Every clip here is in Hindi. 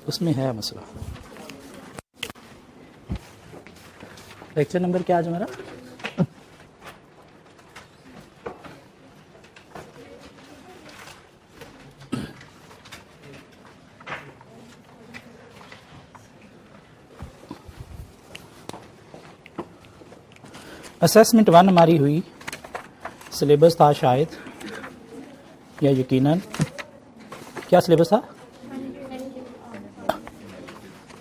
उसमें है मसला। लेक्चर नंबर क्या आज हमारा? असेसमेंट 1 हमारी हुई, सिलेबस था शायद या यकीनन, क्या सिलेबस था?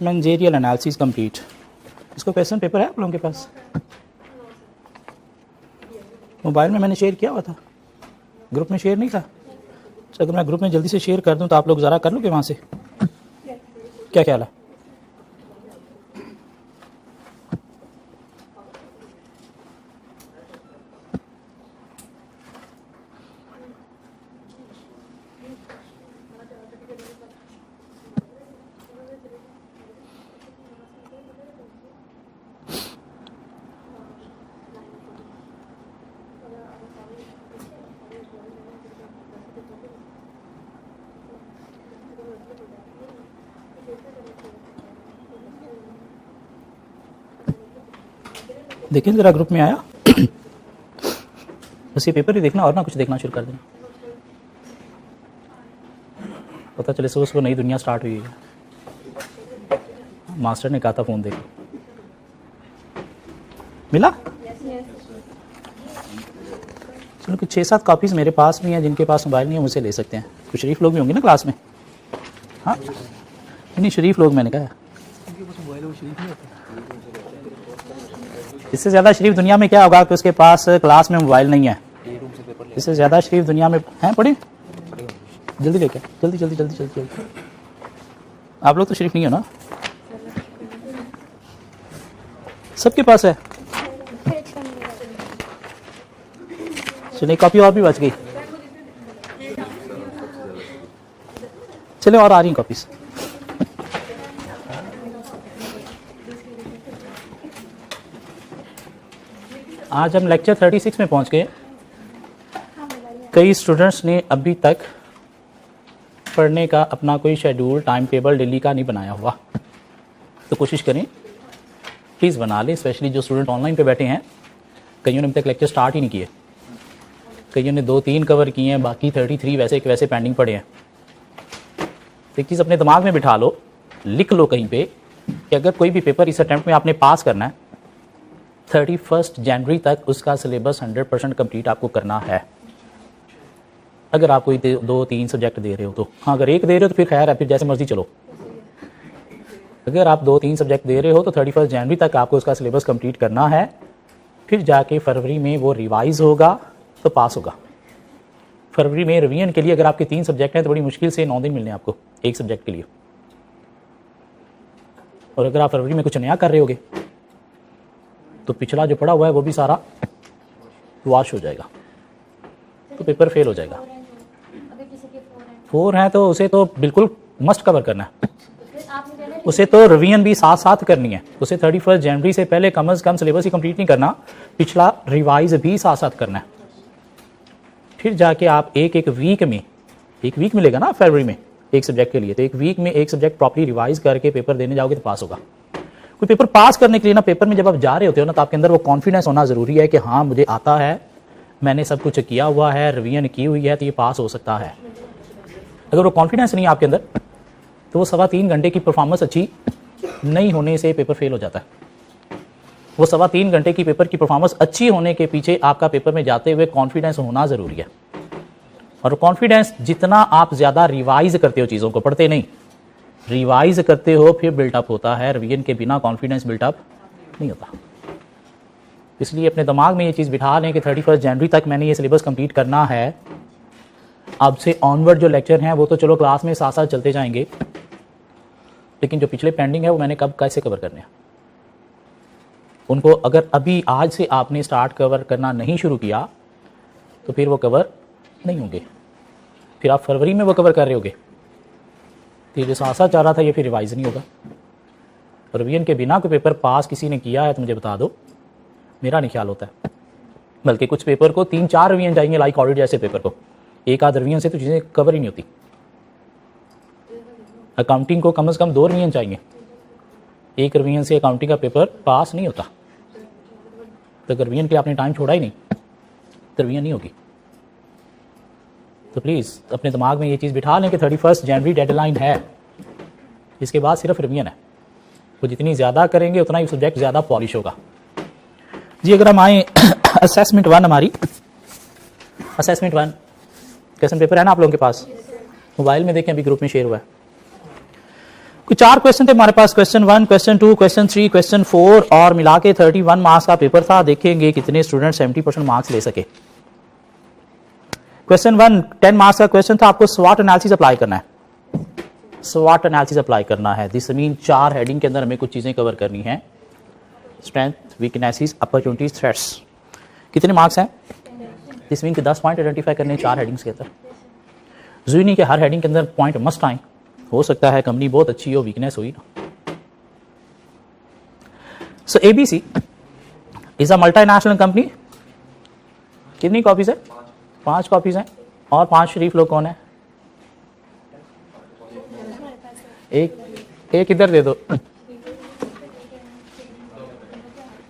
Managerial analysis complete. इसको क्वेश्चन पेपर है आप लोगों के पास? मोबाइल में मैंने शेयर किया हुआ था, ग्रुप में शेयर नहीं था। तो अगर मैं ग्रुप में जल्दी से शेयर कर दूं तो आप लोग ज़रा कर लोगे वहाँ से? क्या ख्याल है? देखिए ज़रा ग्रुप में आया। बस ये पेपर ही देखना और ना कुछ देखना शुरू कर देना, पता चले सुबह सुबह नई दुनिया स्टार्ट हुई है। मास्टर ने कहा था फ़ोन देखो, मिला? चलो कुछ 6-7 कॉपीज़ मेरे पास भी हैं, जिनके पास मोबाइल नहीं है मुझसे ले सकते हैं। कुछ शरीफ लोग भी होंगे ना क्लास में? हाँ नहीं, शरीफ लोग मैंने कहा। इससे ज़्यादा शरीफ दुनिया में क्या होगा कि उसके पास क्लास में मोबाइल नहीं है। इससे ज़्यादा शरीफ दुनिया में हैं? पढ़े जल्दी लेके, जल्दी जल्दी जल्दी जल्दी जल्दी। आप लोग तो शरीफ नहीं हो ना? सबके पास है? चलिए कॉपी और भी बच गई। चले और आ रही हैं कॉपीज। आज हम लेक्चर 36 में पहुंच गए। कई स्टूडेंट्स ने अभी तक पढ़ने का अपना कोई शेड्यूल, टाइम टेबल डेली का नहीं बनाया हुआ, तो कोशिश करें प्लीज़ बना लें। स्पेशली जो स्टूडेंट ऑनलाइन पे बैठे हैं, कईयों ने अभी तक लेक्चर स्टार्ट ही नहीं किए, कईयों ने 2-3 कवर किए हैं, बाकी 33 वैसे के वैसे पेंडिंग पड़े हैं। एक चीज़ अपने दिमाग में बिठा लो, लिख लो कहीं पे कि अगर कोई भी पेपर इस अटेम्प्ट में आपने पास करना है, 31 जनवरी तक उसका सिलेबस 100% कंप्लीट आपको करना है। अगर आप कोई 2-3 सब्जेक्ट दे रहे हो तो हाँ, अगर एक दे रहे हो तो फिर खैर है, फिर जैसे मर्जी चलो। अगर आप 2-3 सब्जेक्ट दे रहे हो तो 31 जनवरी तक आपको उसका सिलेबस कंप्लीट करना है, फिर जाके फरवरी में वो रिवाइज होगा तो पास होगा। फरवरी में रिवीजन के लिए अगर आपके 3 सब्जेक्ट हैं तो बड़ी मुश्किल से 9 दिन मिलने आपको एक सब्जेक्ट के लिए। और अगर आप फरवरी में कुछ नया कर रहे होगे तो पिछला जो पड़ा हुआ है वो भी सारा वॉश हो जाएगा, तो पेपर फेल हो जाएगा। 4 हैं तो उसे तो बिल्कुल मस्ट कवर करना है, उसे तो रिवीजन भी साथ साथ करनी है। उसे 31 जनवरी से पहले कम से कम सिलेबस ही कंप्लीट नहीं करना, पिछला रिवाइज भी साथ साथ करना है। फिर जाके आप एक वीक मिलेगा ना फरवरी में एक सब्जेक्ट के लिए, तो एक वीक में एक सब्जेक्ट प्रॉपर्ली रिवाइज करके पेपर देने जाओगे तो पास होगा। कोई पेपर पास करने के लिए ना, पेपर में जब आप जा रहे होते हो ना, तो आपके अंदर वो कॉन्फिडेंस होना जरूरी है कि हाँ मुझे आता है, मैंने सब कुछ किया हुआ है, रिवीजन की हुई है, तो ये पास हो सकता है। अगर वो कॉन्फिडेंस नहीं है आपके अंदर तो वो 3.25 घंटे की परफॉर्मेंस अच्छी नहीं होने से पेपर फेल हो जाता है। वो 3.25 घंटे की पेपर की परफॉर्मेंस अच्छी होने के पीछे आपका पेपर में जाते हुए कॉन्फिडेंस होना ज़रूरी है। और कॉन्फिडेंस जितना आप ज़्यादा रिवाइज करते हो, चीज़ों को पढ़ते नहीं, रिवाइज करते हो, फिर बिल्टअप होता है। रिवीजन के बिना कॉन्फिडेंस बिल्टअप नहीं होता। इसलिए अपने दिमाग में ये चीज़ बिठा लें कि 31 जनवरी तक मैंने ये सिलेबस कंप्लीट करना है। अब से ऑनवर्ड जो लेक्चर हैं वो तो चलो क्लास में साथ साथ चलते जाएंगे, लेकिन जो पिछले पेंडिंग है वो मैंने कब कैसे कवर करने हैं उनको। अगर अभी आज से आपने स्टार्ट कवर करना नहीं शुरू किया तो फिर वो कवर नहीं होंगे, फिर आप फरवरी में वो कवर कर रहे होगे, तो जो साथ साथ चाह रहा था ये फिर रिवाइज नहीं होगा। रिवीजन के बिना कोई पेपर पास किसी ने किया है तो मुझे बता दो, मेरा नहीं ख्याल होता है। बल्कि कुछ पेपर को 3-4 रिवीजन जाएंगे, लाइक ऑडिट जैसे पेपर को, एक आध रिवीजन से तो चीज़ें कवर ही नहीं होती। अकाउंटिंग को कम से कम 2 रिवीजन चाहिए, 1 रिवीजन से अकाउंटिंग का पेपर पास नहीं होता। तो अगर रिवीजन के लिए आपने टाइम छोड़ा ही नहीं तो रिवीजन नहीं होगी। तो प्लीज़ अपने दिमाग में ये चीज़ बिठा लें कि 31 जनवरी डेडलाइन है, इसके बाद सिर्फ रिवीजन है। वो जितनी ज़्यादा करेंगे उतना ही सब्जेक्ट ज़्यादा पॉलिश होगा। जी अगर हम आए असेसमेंट 1, हमारी असेसमेंट 1 क्वेश्चन पेपर है ना आप लोगों के पास, मोबाइल में देखें, अभी ग्रुप में शेयर हुआ है। कुछ 4 क्वेश्चन थे हमारे पास, क्वेश्चन 1, क्वेश्चन 2, क्वेश्चन 3, क्वेश्चन 4 और मिला के 31 मार्क्स का पेपर था। देखेंगे कितने स्टूडेंट 70% मार्क्स ले सके। क्वेश्चन 1 10 मार्क्स का क्वेश्चन था, आपको स्वॉट एनालिसिस अप्लाई करना है। स्वॉट एनालिसिस अप्लाई करना है, दिस मीन 4 हेडिंग के अंदर हमें कुछ चीजें कवर करनी है। Strength, weaknesses, opportunities, threats. कितने मार्क्स हैं? दिस मीन कि 10 पॉइंट आइडेंटिफाई करने 4 हेडिंग्स के अंदर। जरूरी नहीं कि हर हेडिंग के अंदर पॉइंट मस्ट आए, हो सकता है कंपनी बहुत अच्छी हो, वीकनेस हुई ना। So ABC is a multinational company. कितनी कॉपीज है? 5 कॉपीज हैं। और 5 शरीफ लोग कौन है? एक इधर दे दो,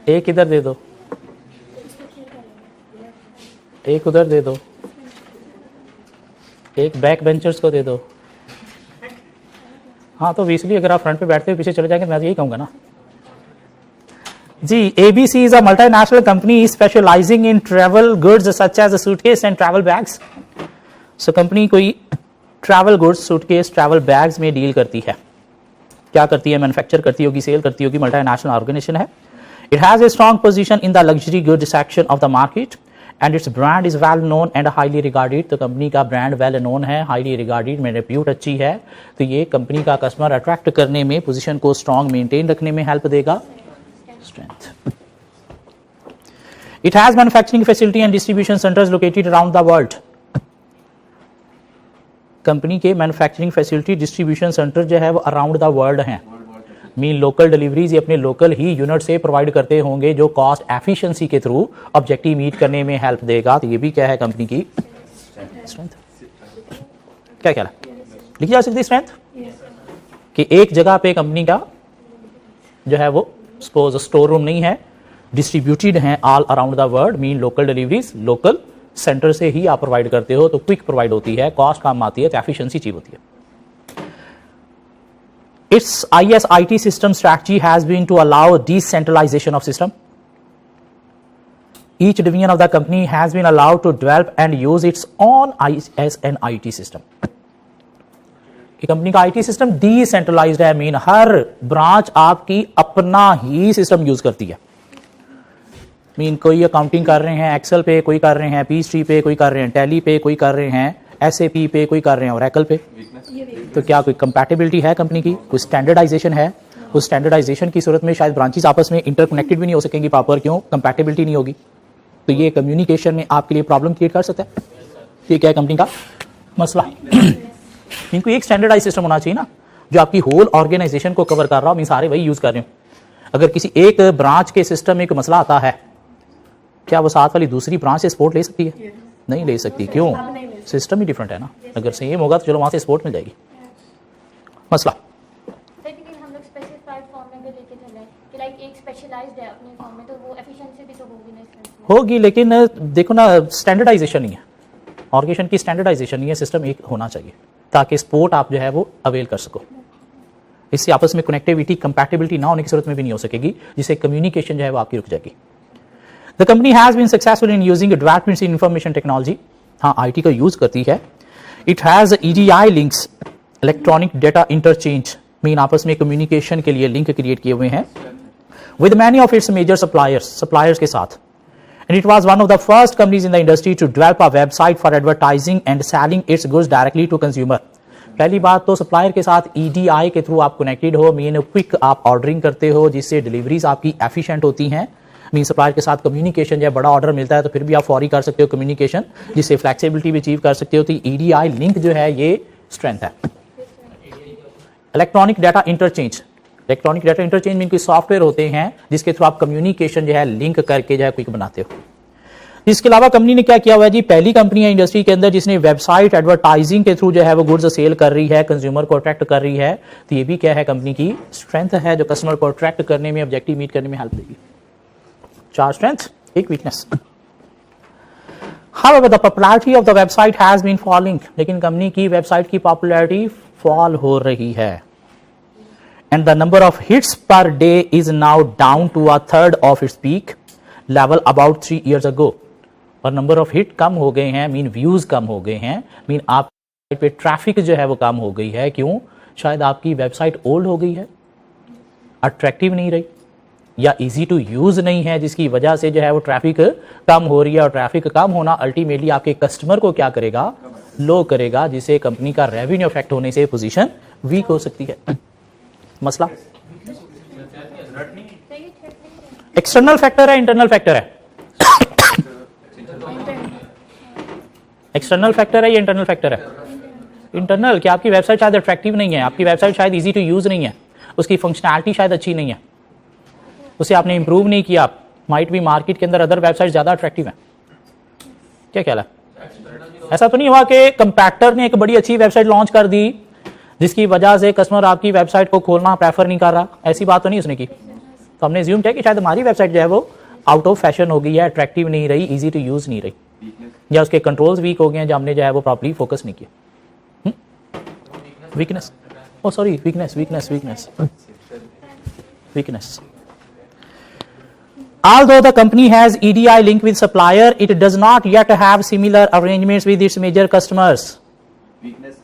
एक इधर दे दो, एक उधर दे दो, एक बैक बेंचर्स को दे दो। हाँ तो इसलिए अगर आप फ्रंट पे बैठते हुए पीछे चले जाएंगे मैं तो यही कहूंगा ना जी। ABC is a multinational company specialising in travel goods such as suitcase and travel bags. So company कोई travel goods, suitcase, travel bags में डील करती है। क्या करती है? मैन्युफैक्चर करती होगी, सेल करती होगी, मल्टीनेशनल ऑर्गेनाइजेशन है। It has a strong position in the luxury good section of the market and it's brand is well known and highly regarded. तो कंपनी का ब्रांड वेल नोन है, हाईली रिगार्डेड में रेप्यूट अच्छी है। तो ये कंपनी का कस्टमर अट्रैक्ट करने में, पोजीशन को स्ट्रॉन्ग मेंटेन रखने में हेल्प देगा। Strength, it has manufacturing facility and distribution centres located around the world. Company के मैन्युफैक्चरिंग फैसिलिटी, डिस्ट्रीब्यूशन सेंटर जो है वो अराउंड द वर्ल्ड हैं। मीन लोकल डिलीवरीज अपने लोकल ही यूनिट से प्रोवाइड करते होंगे जो कॉस्ट एफिशिएंसी के थ्रू ऑब्जेक्टिव मीट करने में हेल्प देगा। तो ये भी क्या है कंपनी की स्ट्रेंथ। क्या क्या लिखी जा सकती है स्ट्रेंथ कि एक जगह पे कंपनी का जो है वो सपोज स्टोर रूम नहीं है, डिस्ट्रीब्यूटेड हैं all around the world. Mean local deliveries local centre से ही आप प्रोवाइड करते हो तो क्विक प्रोवाइड होती है, कॉस्ट कम आती है, तो एफिशिएंसी चीज होती है। Its IS/IT system strategy has been to allow decentralization of system. Each division of the company has been allowed to develop and use its own IS and IT system. कि कंपनी का IT सिस्टम डिसेंट्रलाइज्ड है, मीन हर ब्रांच आपकी अपना ही सिस्टम यूज करती है। मीन कोई अकाउंटिंग कर रहे हैं एक्सेल पे, कोई कर रहे हैं P3 पे, कोई कर रहे हैं टैली पे, कोई कर रहे हैं SAP पे, कोई कर रहे हैं ओरेकल पे। तो क्या कोई कंपैटिबिलिटी है कंपनी की? कोई स्टैंडर्डाइजेशन है? उस स्टैंडर्डाइजेशन की सूरत में शायद ब्रांचेस आपस में इंटरकनेक्टेड भी नहीं हो सकेंगी प्रॉपर। क्यों? कंपैटिबिलिटी नहीं होगी। तो ये कम्युनिकेशन में आपके लिए प्रॉब्लम क्रिएट कर सकता है। ये क्या है कंपनी का मसला? इनको एक स्टैंडर्डाइज सिस्टम होना चाहिए ना जो आपकी होल ऑर्गेनाइजेशन को कवर कर रहा हो। मैं सारे वही यूज कर रहे हूँ। अगर किसी एक ब्रांच के सिस्टम में कोई मसला आता है, क्या वो साथ वाली दूसरी ब्रांच से सपोर्ट ले सकती है? नहीं ले सकती। क्यों? सिस्टम ही डिफरेंट है ना। अगर सेम होगा तो चलो वहां से सपोर्ट मिल जाएगी। मसला हम लोग स्पेसिफाइड फॉर्म में भी लेके चले कि लाइक एक स्पेशलाइज्ड है अपने फॉर्म में, तो वो एफिशिएंसी भी तो होगी ना। होगी, लेकिन देखो ना स्टैंडर्डाइजेशन नहीं है, ऑर्गेनाइजेशन की स्टैंडर्डाइजेशन नहीं है। सिस्टम एक होना चाहिए ताकि सपोर्ट आप जो है वो अवेल कर सको। इससे आपस में कनेक्टिविटी, कंपैटिबिलिटी ना होने की सूरत में भी नहीं हो सकेगी, जिससे कम्युनिकेशन जो है वो आपकी रुक जाएगी। The company has been successful in using advancements in information technology. हाँ, IT का यूज करती है। इट हैज EDI लिंक्स, इलेक्ट्रॉनिक डेटा इंटरचेंज, मीन आपस में कम्युनिकेशन के लिए लिंक क्रिएट किए हुए हैं with many of its major suppliers के साथ। And it was one of the first companies in the industry to develop a website for advertising and selling its goods directly to consumer. पहली बात तो सप्लायर के साथ EDI के थ्रू आप कनेक्टेड हो, मीन क्विक आप ऑर्डरिंग करते हो, जिससे डिलीवरीज आपकी एफिशिएंट होती हैं। मीन सप्लायर के साथ कम्युनिकेशन, जब बड़ा ऑर्डर मिलता है तो फिर भी आप फौरी कर सकते हो कम्युनिकेशन, जिससे फ्लेक्सिबिलिटी भी अचीव कर सकते हो। तो EDI लिंक जो है ये स्ट्रेंथ है। Electronic data interchange, electronic data interchange mean कोई सॉफ्टवेयर होते हैं जिसके थ्रू आप कम्युनिकेशन जो है लिंक करके जो है क्विक बनाते हो। इसके अलावा कंपनी ने क्या किया हुआ है जी, पहली कंपनी है इंडस्ट्री के अंदर जिसने वेबसाइट एडवर्टाइजिंग के थ्रू जो है वो गुड्स सेल कर रही है, कंज्यूमर को अट्रैक्ट कर रही है। तो ये भी क्या है, कंपनी की स्ट्रेंथ है जो कस्टमर को अट्रैक्ट करने में, ऑब्जेक्टिव मीट करने में हेल्प देगी। 4 strength, 1 weakness. However, the popularity of the website has been falling. लेकिन कंपनी की वेबसाइट की पॉपुलैरिटी फॉल हो रही है। And the number of hits per day is now down to a third of its peak level about 3 years ago. और नंबर ऑफ हिट कम हो गए हैं, मीन व्यूज कम हो गए हैं, मीन आप पे ट्रैफिक जो है वो कम हो गई है। क्यों? शायद आपकी वेबसाइट ओल्ड हो गई है, अट्रैक्टिव नहीं रही, या इजी टू यूज नहीं है, जिसकी वजह से जो है वो ट्रैफिक कम हो रही है। और ट्रैफिक कम होना अल्टीमेटली आपके कस्टमर को क्या करेगा, लो करेगा, जिससे कंपनी का रेवेन्यू इफेक्ट होने से पोजीशन वीक हो सकती है। मसला एक्सटर्नल फैक्टर है, इंटरनल फैक्टर है? एक्सटर्नल फैक्टर है या इंटरनल फैक्टर है? इंटरनल। क्या आपकी वेबसाइट शायद अट्रैक्टिव नहीं है, आपकी वेबसाइट शायद इजी टू यूज नहीं है, उसकी फंक्शनैलिटी शायद अच्छी नहीं है, उसे आपने इंप्रूव नहीं किया। माइट भी मार्केट के अंदर अदर वेबसाइट ज्यादा अट्रैक्टिव है। क्या ख्याल है? ऐसा तो नहीं हुआ कि कंपैक्टर ने एक बड़ी अच्छी वेबसाइट लॉन्च कर दी जिसकी वजह से कस्टमर आपकी वेबसाइट को खोलना प्रेफर नहीं कर रहा? ऐसी बात तो नहीं उसने की। तो हमने ज्यूम किया कि शायद हमारी वेबसाइट जो है वो आउट ऑफ फैशन हो गई है, अट्रैक्टिव नहीं रही, इजी टू यूज नहीं रही, या उसके कंट्रोल्स वीक हो गए हैं जो हमने जो है वो प्रॉपर्ली फोकस नहीं किया। Weakness, oh sorry, weakness weakness weakness weakness. Although the company has EDI link with supplier, it does not yet have similar arrangements with its major customers. Weakness.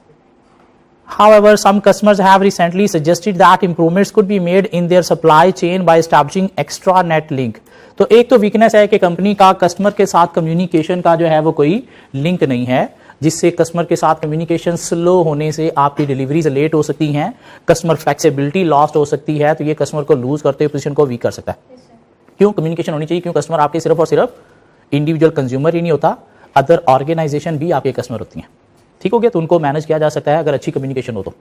However, some customers have recently suggested that improvements could be made in their supply chain by establishing extranet link. तो एक तो वीकनेस है कि कंपनी का कस्टमर के साथ कम्युनिकेशन का जो है वो कोई लिंक नहीं है, जिससे कस्टमर के साथ कम्युनिकेशन स्लो होने से आपकी डिलीवरीज लेट हो सकती हैं, कस्टमर फ्लेक्सिबिलिटी लॉस्ट हो सकती है। तो ये कस्टमर को लूज करते हुए पोजीशन को वीक कर सकता है। क्यों? कम्युनिकेशन होनी चाहिए। क्यों? कस्टमर आपके सिर्फ और सिर्फ इंडिविजुअल कंज्यूमर ही नहीं होता, अदर ऑर्गेनाइजेशन भी आपके कस्टमर होती हैं। ठीक हो गया? तो उनको मैनेज किया जा सकता है अगर अच्छी कम्युनिकेशन हो तो।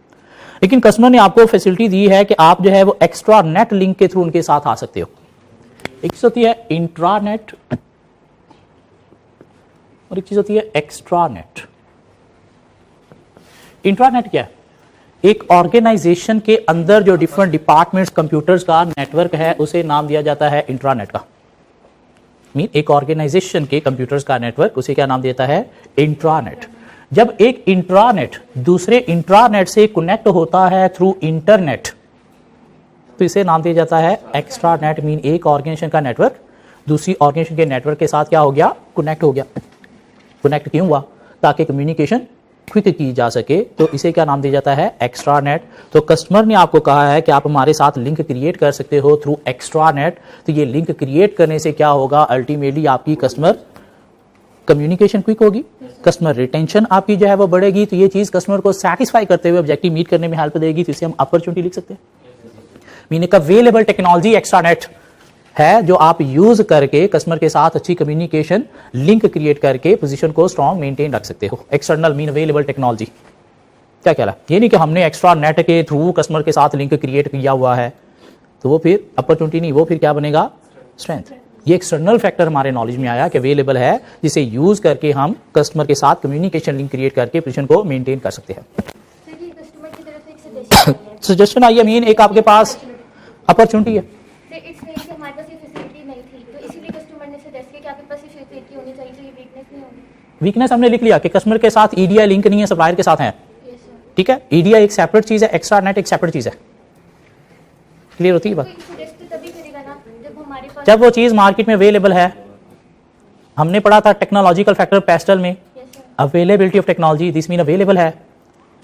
लेकिन कस्टमर ने आपको फैसिलिटी दी है कि आप जो है वो एक्स्ट्रा नेट लिंक के थ्रू उनके साथ आ सकते हो। एक चीज होती है इंट्रानेट और एक चीज होती है एक्स्ट्रानेट। इंट्रानेट क्या है? एक ऑर्गेनाइजेशन के अंदर जो डिफरेंट डिपार्टमेंट्स कंप्यूटर्स का नेटवर्क है उसे नाम दिया जाता है इंट्रानेट का। मीन एक ऑर्गेनाइजेशन के कंप्यूटर्स का नेटवर्क, उसे क्या नाम देता है? इंट्रानेट। जब एक इंट्रानेट दूसरे इंट्रानेट से कनेक्ट होता है थ्रू इंटरनेट तो इसे नाम दिया जाता है एक्स्ट्रानेट। मीन एक ऑर्गेनाइजेशन का नेटवर्क दूसरी ऑर्गेनाइजेशन के नेटवर्क के साथ क्या हो गया? कनेक्ट हो गया। कनेक्ट क्यों हुआ? ताकि कम्युनिकेशन क्विक की जा सके। तो इसे क्या नाम दिया जाता है? एक्स्ट्रानेट। तो कस्टमर ने आपको कहा है कि आप हमारे साथ लिंक क्रिएट कर सकते हो थ्रू एक्स्ट्रानेट। तो ये लिंक क्रिएट करने से क्या होगा? अल्टीमेटली आपकी कस्टमर कम्युनिकेशन क्विक होगी, कस्टमर रिटेंशन आपकी जो है वो बढ़ेगी। तो ये चीज कस्टमर को सेटिस्फाई करते हुए ऑब्जेक्टिव मीट करने में हेल्प देगी। तो इसे हम अपॉर्चुनिटी लिख सकते हैं। मीनिंग का अवेलेबल टेक्नोलॉजी एक्स्ट्रानेट है जो आप यूज करके कस्टमर के साथ अच्छी कम्युनिकेशन लिंक क्रिएट करके पोजीशन को स्ट्रांग मेंटेन रख सकते हो। External mean available technology. क्या कह रहा है? ये नहीं कि हमने एक्स्ट्रा नेट के थ्रू कस्टमर के साथ लिंक क्रिएट किया हुआ है तो वो फिर अपॉर्चुनिटी नहीं, वो फिर क्या बनेगा? स्ट्रेंथ। ये एक्सटर्नल फैक्टर हमारे नॉलेज में आया कि अवेलेबल है, जिसे यूज करके हम कस्टमर के साथ कम्युनिकेशन लिंक क्रिएट करके पोजीशन को मेंटेन कर सकते हैं। सजेशन आई है, मीन एक आपके पास अपॉर्चुनिटी है। वीकनेस हमने लिख लिया कि कस्टमर के साथ ईडीआई लिंक नहीं है, सप्लायर के साथ है। ठीक है? ईडीआई एक सेपरेट चीज है, एक्स्ट्रानेट एक सेपरेट चीज है। क्लियर होती है बात? जब वो चीज मार्केट में अवेलेबल है। हमने पढ़ा था टेक्नोलॉजिकल फैक्टर पेस्टल में, availability of technology, this mean available है,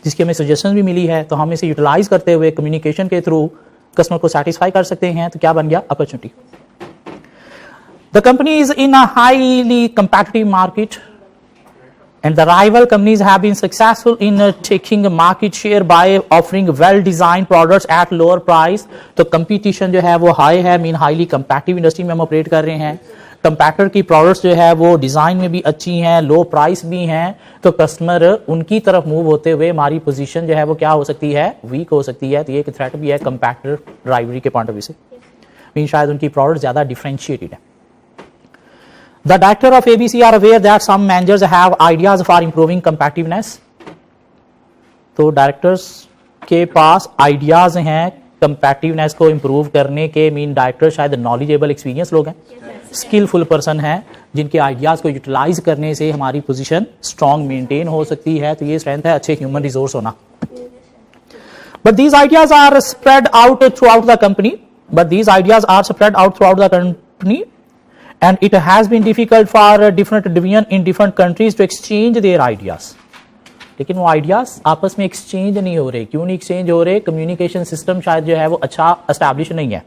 जिसकी हमें सजेशन भी मिली है। तो हम इसे यूटिलाइज करते हुए कम्युनिकेशन के थ्रू कस्टमर को सेटिस्फाई कर सकते हैं। तो क्या बन गया? Opportunity. The company is in a highly competitive market and the rival companies have been successful in taking market share by offering well-designed products at lower price. तो competition जो है वो high है, mean highly competitive industry में हम ऑपरेट कर रहे हैं। कंपैक्टर की प्रोडक्ट्स जो है वो डिजाइन में भी अच्छी हैं, लो प्राइस भी हैं। तो कस्टमर उनकी तरफ मूव होते हुए हमारी पोजीशन जो है वो क्या हो सकती है? वीक हो सकती है। तो ये एक थ्रेट भी है कंपैक्टर राइवलरी के पॉइंट ऑफ व्यू से। मीन शायद उनकी प्रोडक्ट ज्यादा डिफरेंशिएटेड है। The director of ABC are aware that some managers have ideas for improving competitiveness. तो डायरेक्टर्स के पास आइडियाज हैं कंपैटिवनेस को इंप्रूव करने के। मीन डायरेक्टर शायद नॉलेजेबल एक्सपीरियंस लोग हैं, स्किलफुल पर्सन हैं, जिनके आइडियाज को यूटिलाइज करने से हमारी पोजीशन स्ट्रांग मेंटेन हो सकती है। तो ये स्ट्रेंथ है अच्छे ह्यूमन रिसोर्स होना। But these ideas are spread out throughout the company and it has been difficult for different division in different countries to exchange their ideas. लेकिन वो आइडियाज आपस में एक्सचेंज नहीं हो रहे। क्यों नहीं एक्सचेंज हो रहे? कम्युनिकेशन सिस्टम शायद जो है वो अच्छा एस्टैब्लिश नहीं है।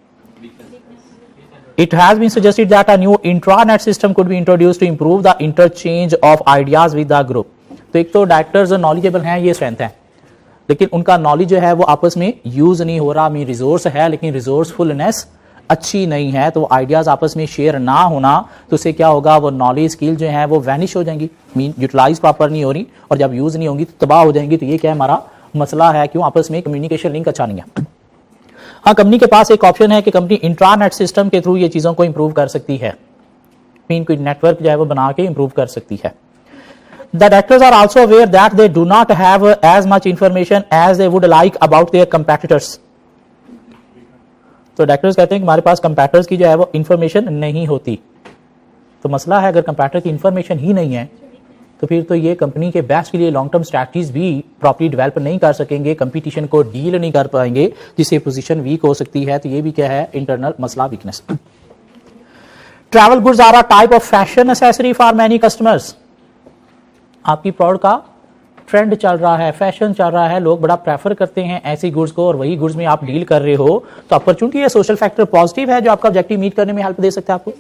It has been suggested that a new intranet system could be introduced to improve the interchange of ideas with the group. तो एक तो डायरेक्टर्स नॉलेजेबल हैं, ये स्ट्रेंथ है, लेकिन उनका नॉलेज जो है वो आपस में यूज नहीं हो रहा। मीन रिसोर्स है लेकिन रिसोर्सफुलनेस अच्छी नहीं है, तो आइडियाज आपस में शेयर ना होना, तो उससे क्या होगा, वो नॉलेज स्किल जो है वो वैनिश हो जाएंगी, मीन यूटिलाइज प्रॉपर नहीं हो रही, और जब यूज नहीं होंगी तो तबाह हो जाएंगी। तो ये क्या है, हमारा मसला है, क्यों आपस में कम्युनिकेशन लिंक अच्छा नहीं है। हाँ, कंपनी के पास एक ऑप्शन है कि कंपनी इंट्रानेट सिस्टम के थ्रू ये चीजों को इंप्रूव कर सकती है, मीन कोई नेटवर्क जो है वो बना के इंप्रूव कर सकती है। The directors are also aware that they do not have as much information as they would like about their competitors. तो डायरेक्टर्स कहते हैं कि हमारे पास कंपैटिटर्स की जो है वो इंफॉर्मेशन नहीं होती। तो मसला है, अगर कंपैटिटर की इंफॉर्मेशन ही नहीं है तो फिर तो ये कंपनी के बेस्ट के लिए लॉन्ग टर्म स्ट्रैटेजीज भी प्रॉपर्ली डेवलप नहीं कर सकेंगे, कंपटीशन को डील नहीं कर पाएंगे, जिससे पोजीशन वीक हो सकती है। तो ये भी क्या है, इंटरनल मसला, weakness. Travel goods are a type of fashion accessory for many customers. आपकी प्रोडक्ट का ट्रेंड चल रहा है, फैशन चल रहा है, लोग बड़ा प्रेफर करते हैं ऐसी गुड्स को, और वही गुड्स में आप डील कर रहे हो, तो अपॉर्चुनिटी है, सोशल फैक्टर पॉजिटिव है जो आपका ऑब्जेक्टिव मीट करने में हेल्प दे सकता है आपको।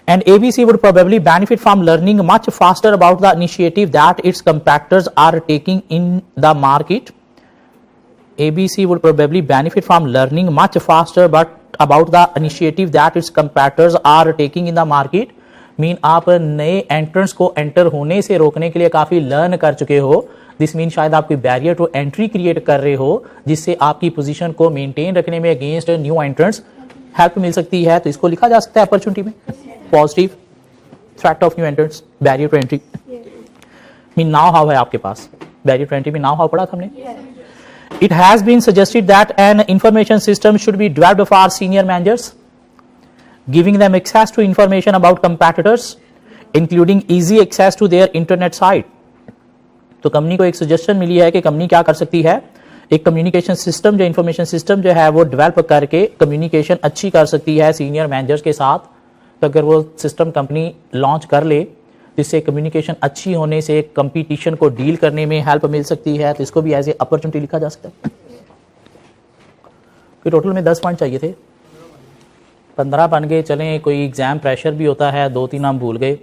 And ABC would probably benefit from learning much faster about the initiative that its competitors are taking in the market. ABC would probably benefit from learning much faster but about the initiative that its competitors are taking in the market. Mean आप नए एंट्रेंस को एंटर होने से रोकने के लिए काफी लर्न कर चुके हो। दिस मीन शायद आप कोई बैरियर टू एंट्री क्रिएट कर रहे हो, जिससे आपकी पोजीशन को मेंटेन रखने में अगेंस्ट न्यू एंट्रेंस हेल्प मिल सकती है। तो इसको लिखा जा सकता है अपॉर्चुनिटी में, positive threat of new entrance, barrier to entry. Mean know how है आपके पास, बैरियर टू एंट्री में नाउ हाउ पढ़ा था हमने। It has been suggested that an information system should be developed for senior managers, giving them access to information about competitors, including easy access to their internet site. तो कंपनी को एक सजेशन मिली है कि कंपनी क्या कर सकती है, एक कम्युनिकेशन सिस्टम जो इंफॉर्मेशन सिस्टम जो है वो डेवलप करके कम्युनिकेशन अच्छी कर सकती है सीनियर मैनेजर्स के साथ। तो अगर वो सिस्टम कंपनी लॉन्च कर ले, जिससे कम्युनिकेशन अच्छी होने से कंपटीशन को डील करने में हेल्प मिल सकती है, तो इसको भी एज ए अपॉर्चुनिटी लिखा जा सकता है। टोटल में 10 पॉइंट चाहिए थे, 15 बन गए। चलें, कोई एग्जाम प्रेशर भी होता है, 2-3 हम भूल गए,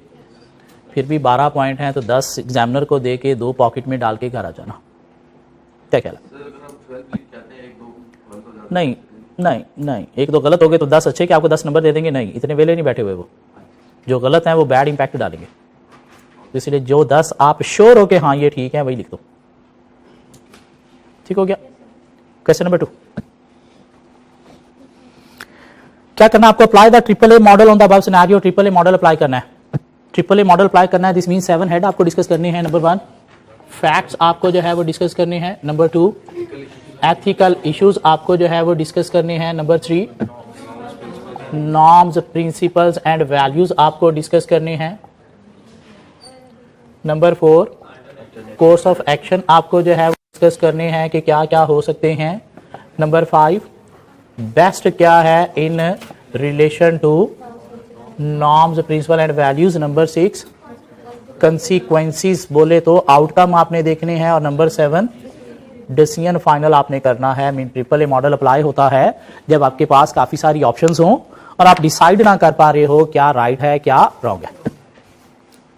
फिर भी 12 पॉइंट हैं, तो 10 एग्जामिनर को दे के 2 पॉकेट में डाल के घर आ जाना। क्या ख्याल है? नहीं नहीं नहीं, 1-2 गलत हो गए तो 10 अच्छे कि आपको 10 नंबर दे देंगे? नहीं, इतने वेले नहीं बैठे हुए, वो जो गलत हैं वो बैड इंपैक्ट डालेंगे। इसलिए जो 10 आप श्योर हो के हाँ ये ठीक है, वही लिख दो। ठीक हो गया। क्वेश्चन नंबर 2, क्या करना आपको, apply the AAA model on the above scenario. AAA model apply करना है, AAA मॉडल अप्लाई करना है। दिस मीन 7 हेड आपको डिस्कस करने हैं। नंबर 1 फैक्ट्स आपको जो है वो डिस्कस करने हैं। नंबर 2 एथिकल इश्यूज आपको जो है वो डिस्कस करने हैं। Number 3 norms, principles and values आपको डिस्कस करने हैं। नंबर 4 कोर्स ऑफ एक्शन आपको जो है वो डिस्कस करने हैं कि क्या क्या हो सकते हैं। नंबर 5 बेस्ट क्या है in relation to norms, principle and values. Number 6 consequences बोले तो आउटकम आपने देखने हैं। और नंबर 7 डिसीजन फाइनल आपने करना है। मीन AAA मॉडल अप्लाई होता है जब आपके पास काफी सारी ऑप्शंस हों और आप डिसाइड ना कर पा रहे हो क्या राइट है क्या रॉन्ग है।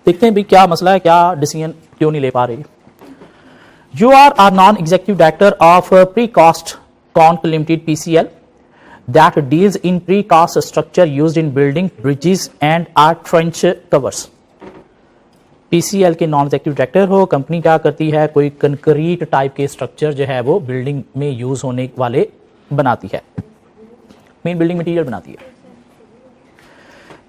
देखते हैं भी क्या मसला है, क्या डिसीजन क्यों नहीं ले पा रहे। You are a non executive director of precast conc limited PCL that deals in precast structure used in building bridges and trench covers. PCL के नॉन एग्जीक्यूटिव डायरेक्टर हो, कंपनी क्या करती है, कोई कंक्रीट टाइप के स्ट्रक्चर जो है वो बिल्डिंग में यूज होने वाले बनाती है, मेन बिल्डिंग मटेरियल बनाती है।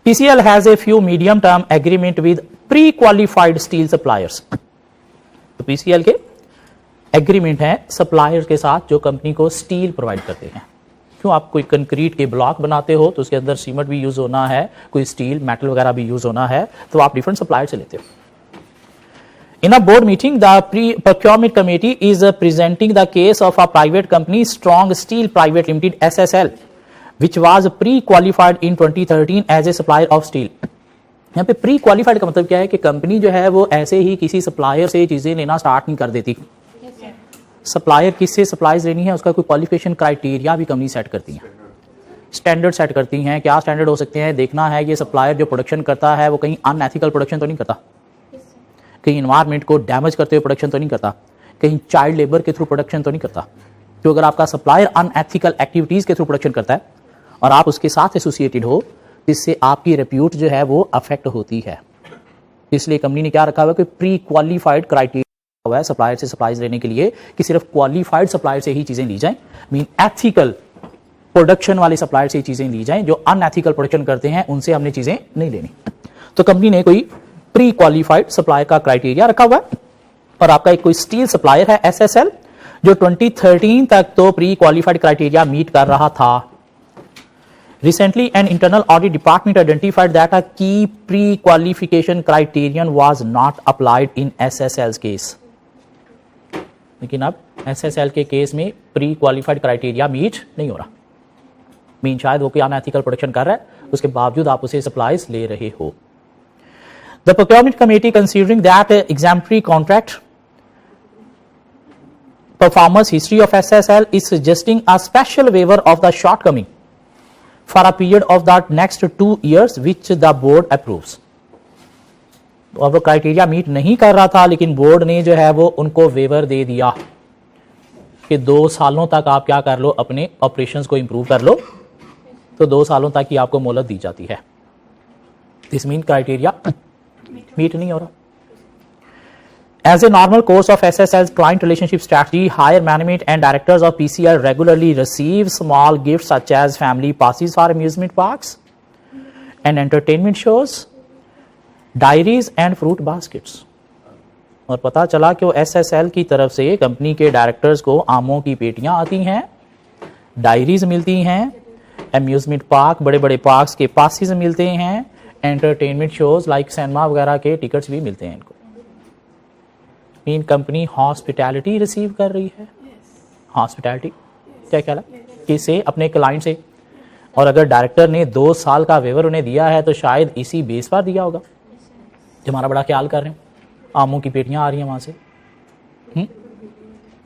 PCL has a few medium term agreement with pre-qualified steel suppliers. तो PCL के एग्रीमेंट है सप्लायर्स के साथ जो कंपनी को स्टील प्रोवाइड करते हैं। क्यों, आप कोई कंक्रीट के ब्लॉक बनाते हो तो उसके अंदर सीमेंट भी यूज होना है, कोई स्टील मेटल वगैरह भी यूज होना है, तो आप डिफरेंट सप्लायर से लेते हो। In a board meeting, the procurement committee is presenting the case of a private company, Strong Steel Private Limited (SSL), which was pre-qualified in 2013 as a supplier of steel. यहाँ पे प्री क्वालिफाइड का मतलब क्या है कि कंपनी जो है वो ऐसे ही किसी सप्लायर से चीजें लेना स्टार्ट नहीं कर देती। सप्लायर किससे सप्लाईज लेनी है उसका कोई क्वालिफिकेशन क्राइटेरिया भी कंपनी सेट करती है, स्टैंडर्ड सेट करती हैं। क्या स्टैंडर्ड हो सकते हैं, देखना है ये सप्लायर जो प्रोडक्शन करता है वो कहीं अनएथिकल प्रोडक्शन तो नहीं करता, कहीं इन्वायरमेंट को डैमेज करते हुए प्रोडक्शन तो नहीं करता, कहीं चाइल्ड लेबर के थ्रू प्रोडक्शन तो नहीं करता। तो अगर आपका सप्लायर अनएथिकल एक्टिविटीज के थ्रू प्रोडक्शन करता है और आप उसके साथ एसोसिएटेड हो, इससे आपकी रेप्यूट जो है वो अफेक्ट होती है। इसलिए कंपनी ने क्या रखा हुआ है कि प्री क्वालिफाइड क्राइटेरिया हुआ है सप्लायर से सप्लाईज लेने के लिए कि सिर्फ क्वालिफाइड सप्लायर से ही चीजें ली जाएं, मीन एथिकल प्रोडक्शन वाले सप्लायर से चीजें ली जाएं, जो अनएथिकल प्रोडक्शन करते हैं उनसे हमने चीजें नहीं लेनी। तो कंपनी ने कोई प्री क्वालिफाइड सप्लायर का क्राइटेरिया रखा हुआ है और आपका एक कोई स्टील सप्लायर है SSL जो 2013 तक तो प्री क्वालिफाइड क्राइटेरिया मीट कर रहा था। Recently, an internal audit department identified that a key pre-qualification criterion was not applied in SSL's case. लेकिन अब SSL के केस में प्री क्वालिफाइड क्राइटेरिया मीट नहीं हो रहा। मीन शायद वो कोई अनएथिकल प्रोडक्शन कर रहा है, उसके बावजूद आप उसे सप्लाईज ले रहे हो। The procurement committee, considering that exemplary contract performance history of SSL, is suggesting a special waiver of the shortcoming for a period of the next 2 years, which the board approves. तो अब वो क्राइटेरिया मीट नहीं कर रहा था, लेकिन बोर्ड ने जो है वो उनको वेवर दे दिया कि 2 सालों तक आप क्या कर लो, अपने ऑपरेशंस को इंप्रूव कर लो। तो 2 सालों तक ही आपको मोहलत दी जाती है। दिस मीन क्राइटेरिया मीट नहीं हो रहा। As a normal course of SSL's client relationship strategy, higher management and directors of PCL regularly receive small gifts such as family passes for amusement parks and entertainment shows, diaries and fruit baskets. और पता चला कि वो SSL की तरफ से कंपनी के डायरेक्टर्स को आमों की पेटियां आती हैं, डायरीज मिलती हैं, अम्यूजमेंट पार्क बड़े बड़े पार्क्स के पासेस मिलते हैं, एंटरटेनमेंट शोज लाइक सिनेमा वगैरह के टिकट्स भी मिलते हैं इनको। मीन कंपनी हॉस्पिटैलिटी रिसीव कर रही है। हॉस्पिटैलिटी क्या कहला, किसे, अपने क्लाइंट से। और अगर डायरेक्टर ने 2 साल का वेवर उन्हें दिया है तो शायद इसी बेस पर दिया होगा, जो हमारा बड़ा ख्याल कर रहे हैं, आमों की पेटियां आ रही हैं वहां से।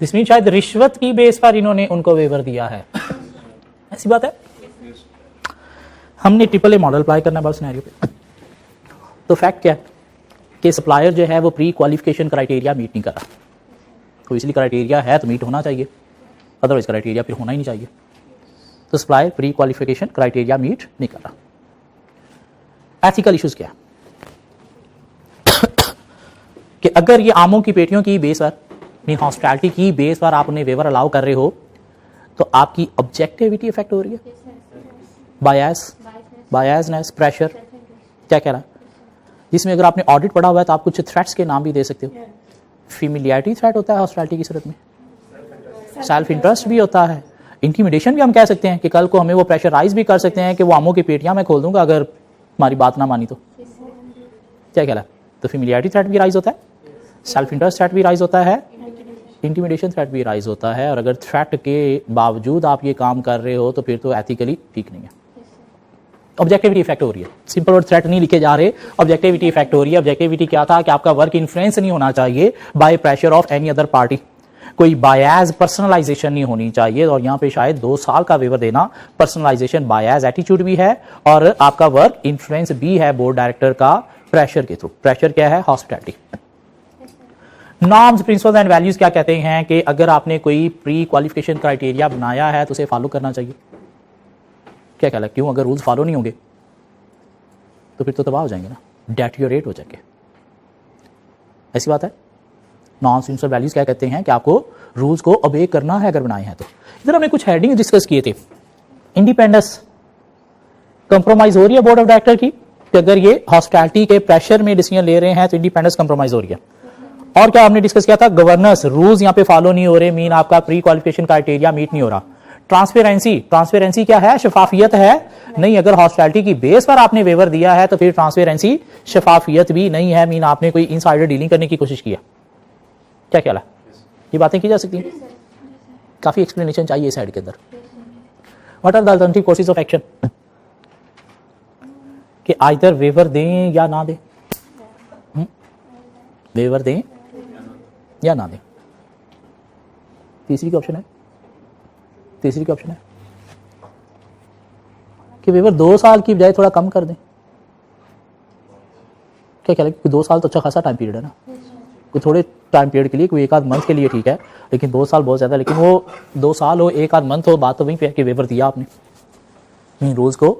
इसमें शायद रिश्वत की बेस पर इन्होंने उनको वेवर दिया है, ऐसी बात है। हमने AAA मॉडल अप्लाई करना है बस सिनेरियो पे। तो फैक्ट क्या है कि सप्लायर जो है वो प्री क्वालिफिकेशन क्राइटेरिया मीट नहीं कर रहा। तो इसलिए क्राइटेरिया है तो मीट होना चाहिए, अदरवाइज क्राइटेरिया फिर होना ही नहीं चाहिए। तो supplier pre qualification criteria meet नहीं कर रहा। एथिकल इश्यूज क्या कि अगर ये आमों की पेटियों की बेस पर, हॉस्पिटैलिटी की बेस पर आप उन्हें वेवर अलाउ कर रहे हो, तो आपकी ऑब्जेक्टिविटी इफेक्ट हो रही है, बायसनेस, प्रेशर क्या कह रहा है, जिसमें अगर आपने ऑडिट पढ़ा हुआ है तो आप कुछ थ्रेट्स के नाम भी दे सकते हो। फेमिलियरिटी थ्रेट होता है हॉस्पिटैलिटी की सूरत में, सेल्फ इंटरेस्ट भी होता है, इंटिमिडेशन भी हम कह सकते हैं कि कल को हमें वो प्रेशराइज भी कर सकते हैं कि वो आमों की पेटियां मैं खोल दूंगा अगर हमारी बात ना मानी तो। क्या कह रहा है, तो फेमिलियरिटी थ्रेट भी राइज होता है, सेल्फ इंटरेस्ट थ्रेट भी राइज होता है, इंटिमिडेशन थ्रेट भी राइज होता है। और अगर थ्रेट के बावजूद आप ये काम कर रहे हो तो फिर तो एथिकली ठीक नहीं है। ऑब्जेक्टिविटी इफेक्ट हो रही है, सिंपल और थ्रेट नहीं लिखे जा रहे, ऑब्जेक्टिविटी इफेक्ट हो रही है। ऑब्जेक्टिविटी क्या था कि आपका वर्क इन्फ्लुएंस नहीं होना चाहिए by pressure of any other party, कोई बायस पर्सनलाइजेशन नहीं होनी चाहिए। और यहाँ पे शायद 2 साल का वेवर देना पर्सनलाइजेशन बायस एटीट्यूड भी है और आपका वर्क इन्फ्लुएंस भी है बोर्ड डायरेक्टर का प्रेशर के थ्रू। प्रेशर क्या है, hospitality. Norms, principles and values क्या कहते हैं कि अगर आपने कोई प्री क्वालिफिकेशन क्राइटेरिया बनाया है तो उसे फॉलो करना चाहिए। क्या कहला, क्यों, अगर रूल्स फॉलो नहीं होंगे तो फिर तो तबाह हो जाएंगे ना, डेटियोरेट हो जाएंगे, ऐसी बात है। नॉन प्रिंसिपल वैल्यूज क्या कहते हैं कि आपको रूल्स को ओबे करना है अगर बनाए हैं तो। इधर हमने कुछ हेडिंग डिस्कस किए थे। इंडिपेंडेंस, कंप्रोमाइज हो रही है बोर्ड ऑफ डायरेक्टर की, कि अगर ये हॉस्पिटैलिटी के प्रेशर में डिसीजन ले रहे हैं तो इंडिपेंडेंस कंप्रोमाइज हो रही है। और क्या हमने डिस्कस किया था, गवर्नेंस रूल्स यहाँ पे फॉलो नहीं हो रहे, मीन आपका प्री क्वालिफिकेशन क्राइटेरिया मीट नहीं हो रहा। ट्रांसपेरेंसी क्या है, शफाफियत है नहीं। अगर हॉस्पिटैलिटी की बेस पर आपने वेवर दिया है तो फिर ट्रांसपेरेंसी शफाफियत भी नहीं है, मीन आपने कोई इनसाइडर डीलिंग करने की कोशिश किया। क्या ख्याल है, ये बातें की जा सकती हैं? काफी एक्सप्लेनेशन चाहिए इस साइड के अंदर। What are the alternative courses of action, कि आइदर वेवर दें या ना दें, वेवर दें या ना दें। तीसरी का ऑप्शन है कि वेवर 2 साल की बजाय थोड़ा कम कर दें। क्या ख्याल है, क्योंकि 2 साल तो अच्छा खासा टाइम पीरियड है ना, कोई थोड़े टाइम पीरियड के लिए, कोई 1 आध मंथ के लिए ठीक है, लेकिन 2 साल बहुत ज्यादा। लेकिन वो 2 साल हो 1 आध मंथ हो, बात तो वहीं पे है कि वेवर दिया आपने, रूल्स को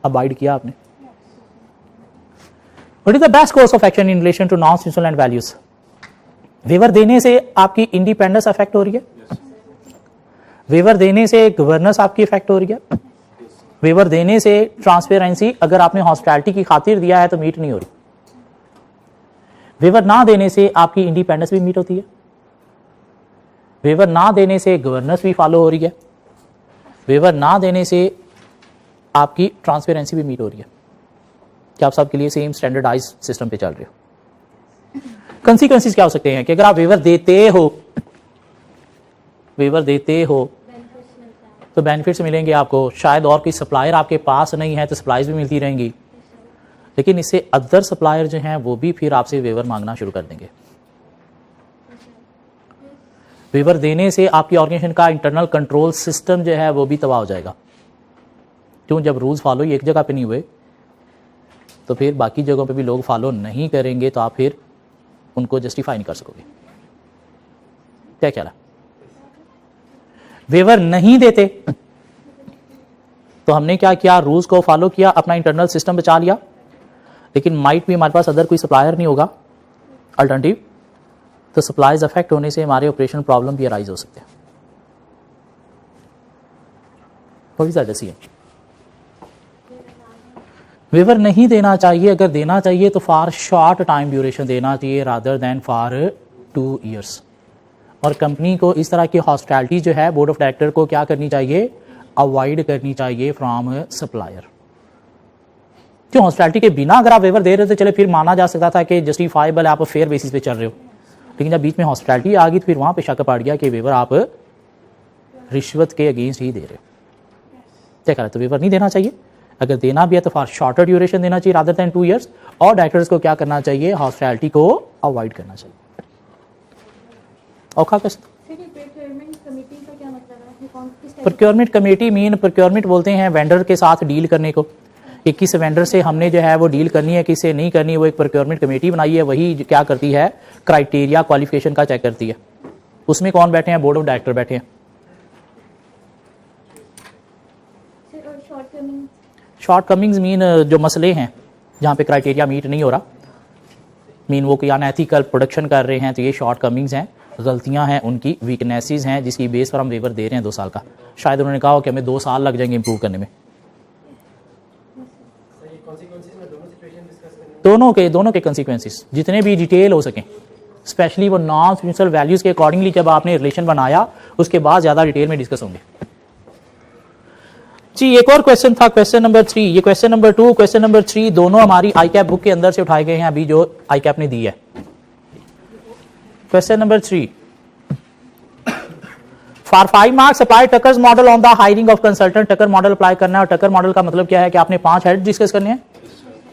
अवॉइड किया आपने। What is the best course of action in relation to norms, principle and values? Waiver देने से आपकी इंडिपेंडेंस अफेक्ट हो रही है, वेवर देने से गवर्नेंस आपकी इफेक्ट हो रही है, वेवर देने से ट्रांसपेरेंसी अगर आपने हॉस्पिटैलिटी की खातिर दिया है तो मीट नहीं हो रही, वेवर ना देने से आपकी इंडिपेंडेंस भी मीट होती है, वेवर ना देने से गवर्नेंस भी फॉलो हो रही है, वेवर ना देने से आपकी ट्रांसपेरेंसी भी मीट हो रही है। क्या आप सबके लिए सेम स्टैंडर्डाइज सिस्टम पे चल रहे हो? कंसीक्वेंसेस क्या हो सकते हैं कि अगर आप वेवर देते हो तो बेनिफिट्स मिलेंगे आपको, शायद और कोई सप्लायर आपके पास नहीं है तो सप्लाईज भी मिलती रहेंगी, लेकिन इससे अदर सप्लायर जो हैं वो भी फिर आपसे वेवर मांगना शुरू कर देंगे। वेवर देने से आपकी ऑर्गेनाइजेशन का इंटरनल कंट्रोल सिस्टम जो है वो भी तबाह हो जाएगा। क्यों, जब रूल्स फॉलो एक जगह पे नहीं हुए तो फिर बाकी जगहों पे भी लोग फॉलो नहीं करेंगे, तो आप फिर उनको जस्टिफाई नहीं कर सकोगे। क्या ख्याल है? वेवर नहीं देते तो हमने क्या किया, रूल्स को फॉलो किया, अपना इंटरनल सिस्टम बचा लिया, लेकिन माइट भी हमारे पास अदर कोई सप्लायर नहीं होगा अल्टरनेटिव, तो सप्लाईज अफेक्ट होने से हमारे ऑपरेशन प्रॉब्लम भी अराइज हो सकते हैं। वेवर नहीं देना चाहिए, अगर देना चाहिए तो फॉर शॉर्ट टाइम ड्यूरेशन देना चाहिए रादर देन फॉर 2 ईयर्स। और कंपनी को इस तरह की हॉस्पिटैलिटी जो है बोर्ड ऑफ डायरेक्टर को क्या करनी चाहिए, अवॉइड करनी चाहिए फ्रॉम सप्लायर। क्यों, हॉस्पिटैलिटी के बिना अगर आप वेवर दे रहे थे चले फिर माना जा सकता था कि जस्टिफाइबल है, आप फेयर बेसिस पे चल रहे हो, लेकिन जब बीच में हॉस्पिटैलिटी आ गई तो फिर वहां पे शक पड़ गया कि वेवर आप रिश्वत के अगेंस्ट ही दे रहे हो। क्या करें, तो वेवर नहीं देना चाहिए, अगर देना भी है तो फॉर शॉर्टर ड्यूरेशन देना चाहिए रादर देन 2 ईयर्स। और डायरेक्टर्स को क्या करना चाहिए, हॉस्पिटैलिटी को अवॉइड करना चाहिए। औखा कस्त प्रोक्योरमेंट कमेटी मीन प्रोक्योरमेंट बोलते हैं वेंडर के साथ डील करने को, कि किस वेंडर से हमने जो है वो डील करनी है, किससे नहीं करनी, वो एक प्रोक्योरमेंट कमेटी बनाई है, वही क्या करती है, क्राइटेरिया क्वालिफिकेशन का चेक करती है। उसमें कौन बैठे हैं, बोर्ड ऑफ डायरेक्टर बैठे हैं। शॉर्टकमिंग्स मीन जो मसले हैं जहाँ पे क्राइटेरिया मीट नहीं हो रहा, मीन वो कोई अनएथिकल प्रोडक्शन कर रहे हैं, तो ये शॉर्टकमिंग्स हैं, गलतियां हैं उनकी, वीकनेसेस हैं, जिसकी बेस पर हम वेवर दे रहे हैं 2 साल का। शायद उन्होंने कहा हो कि हमें 2 साल लग जाएंगे इंप्रूव करने में। दोनों के कंसिक्वेंसेस जितने भी डिटेल हो सकें, स्पेशली वो नॉर्म्स प्रिंसिपल वैल्यूज के अकॉर्डिंगली जब आपने रिलेशन बनाया उसके बाद ज्यादा डिटेल में डिस्कस होंगे। जी एक और क्वेश्चन था, क्वेश्चन नंबर 3, ये क्वेश्चन नंबर 2, क्वेश्चन नंबर 3 दोनों हमारी आईकैप बुक के अंदर से उठाए गए हैं, अभी जो आईकैप ने दी है। Question number 3, for 5 marks apply Tucker's model on the hiring of consultant. Tucker model apply करना है, और टकर मॉडल का मतलब क्या है कि आपने 5 हेड डिस्कस करने हैं,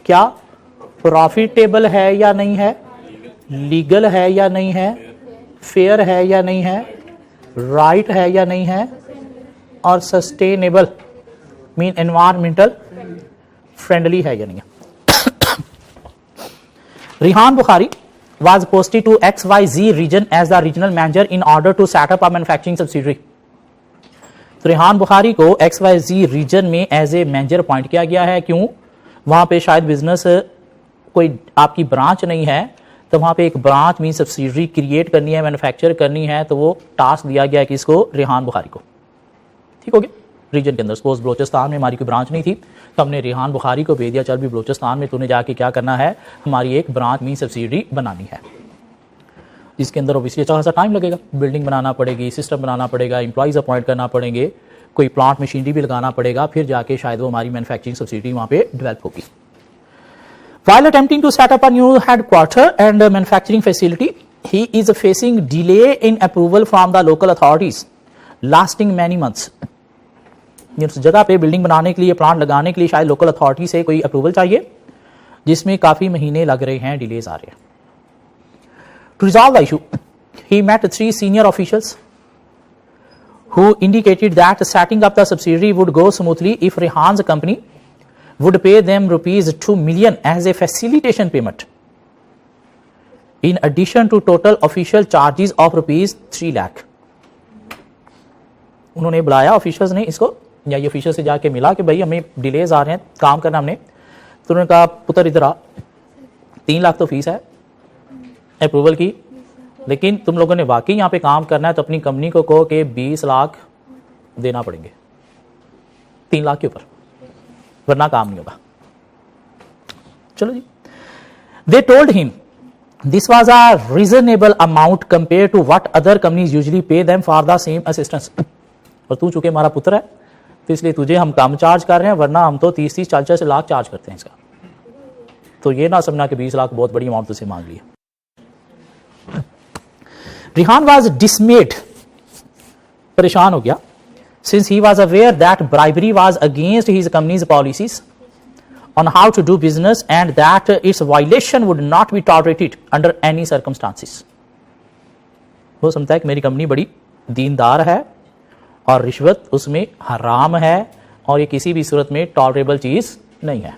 क्या प्रॉफिटेबल है या नहीं है, लीगल है या नहीं है, फेयर है या नहीं है, राइट है या नहीं है, और सस्टेनेबल मीन एनवायरमेंटल फ्रेंडली है या नहीं है। Rihan Bukhari was posted to XYZ region as the regional manager in order to set up a manufacturing subsidiary। तो रिहान बुखारी को XYZ रीजन में एज ए मैनेजर अपॉइंट किया गया है। क्यों, वहां पे शायद बिजनेस कोई आपकी ब्रांच नहीं है, तो वहां पे एक ब्रांच मीन सब्सिडरी क्रिएट करनी है, मैन्युफैक्चर करनी है, तो वो टास्क दिया गया है किसको, रिहान बुखारी को। ठीक हो गया। रीजन के अंदर। सपोज बलोचिस्तान में हमारी कोई ब्रांच नहीं थी तो हमने रेहान बुखारी को भेज दिया, चल भी बलोचिस्तान में तूने जाके क्या करना है, हमारी एक ब्रांच में सब्सिडी बनानी है, जिसके अंदर ऑब्वियसली अच्छा खासा टाइम लगेगा, बिल्डिंग बनाना पड़ेगी, सिस्टम बनाना पड़ेगा, एम्प्लॉइज़ अपॉइंट करना पड़ेंगे, कोई प्लांट मशीनरी भी लगाना पड़ेगा, फिर जाके शायद वो हमारी मैन्युफैक्चरिंग सब्सिडी वहाँ पे डेवलप होगी। While attempting to set up a new headquarter and a manufacturing facility, he is facing delay in approval from the local authorities, lasting many months. उस जगह पे बिल्डिंग बनाने के लिए, प्लांट लगाने के लिए शायद लोकल अथॉरिटी से कोई अप्रूवल चाहिए, जिसमें काफी महीने लग रहे हैं, डिलेज आ रहे हैं। To resolve the issue, he met 3 senior officials who indicated that setting up the subsidiary would go smoothly if Rehan's company would pay them rupees 2 million as a facilitation payment, in addition to total official charges of rupees 3 lakh. उन्होंने बुलाया ऑफिशियल्स ने इसको, या ये ऑफिशियल से जाके मिला कि भाई हमें डिलेज आ रहे हैं, काम करना हमने, तो उन्होंने कहा पुत्र इधर आ, 3 लाख तो फीस है अप्रूवल की, लेकिन तुम लोगों ने वाकई यहाँ पे काम करना है तो अपनी कंपनी को कहो कि 20 लाख देना पड़ेंगे 3 लाख के ऊपर, वरना काम नहीं होगा। चलो जी, they told him this was a reasonable amount compare to what other companies usually pay them for the same assistance. और तू चूंकि हमारा पुत्र है तो इसलिए तुझे हम कम चार्ज कर रहे हैं, वरना हम तो 30-30, 40-40 लाख चार्ज करते हैं इसका। तो ये ना समझना कि 20 लाख बहुत बड़ी अमाउंट तुझसे मांग ली है। रिहान वाज डिसमेड, परेशान हो गया, since he was aware that bribery was against his company's policies on how to do business and that its violation would not be tolerated under any circumstances. वो समझता है कि मेरी कंपनी बड़ी दीनदार है और रिश्वत उसमें हराम है और ये किसी भी सूरत में टॉलरेबल चीज नहीं है।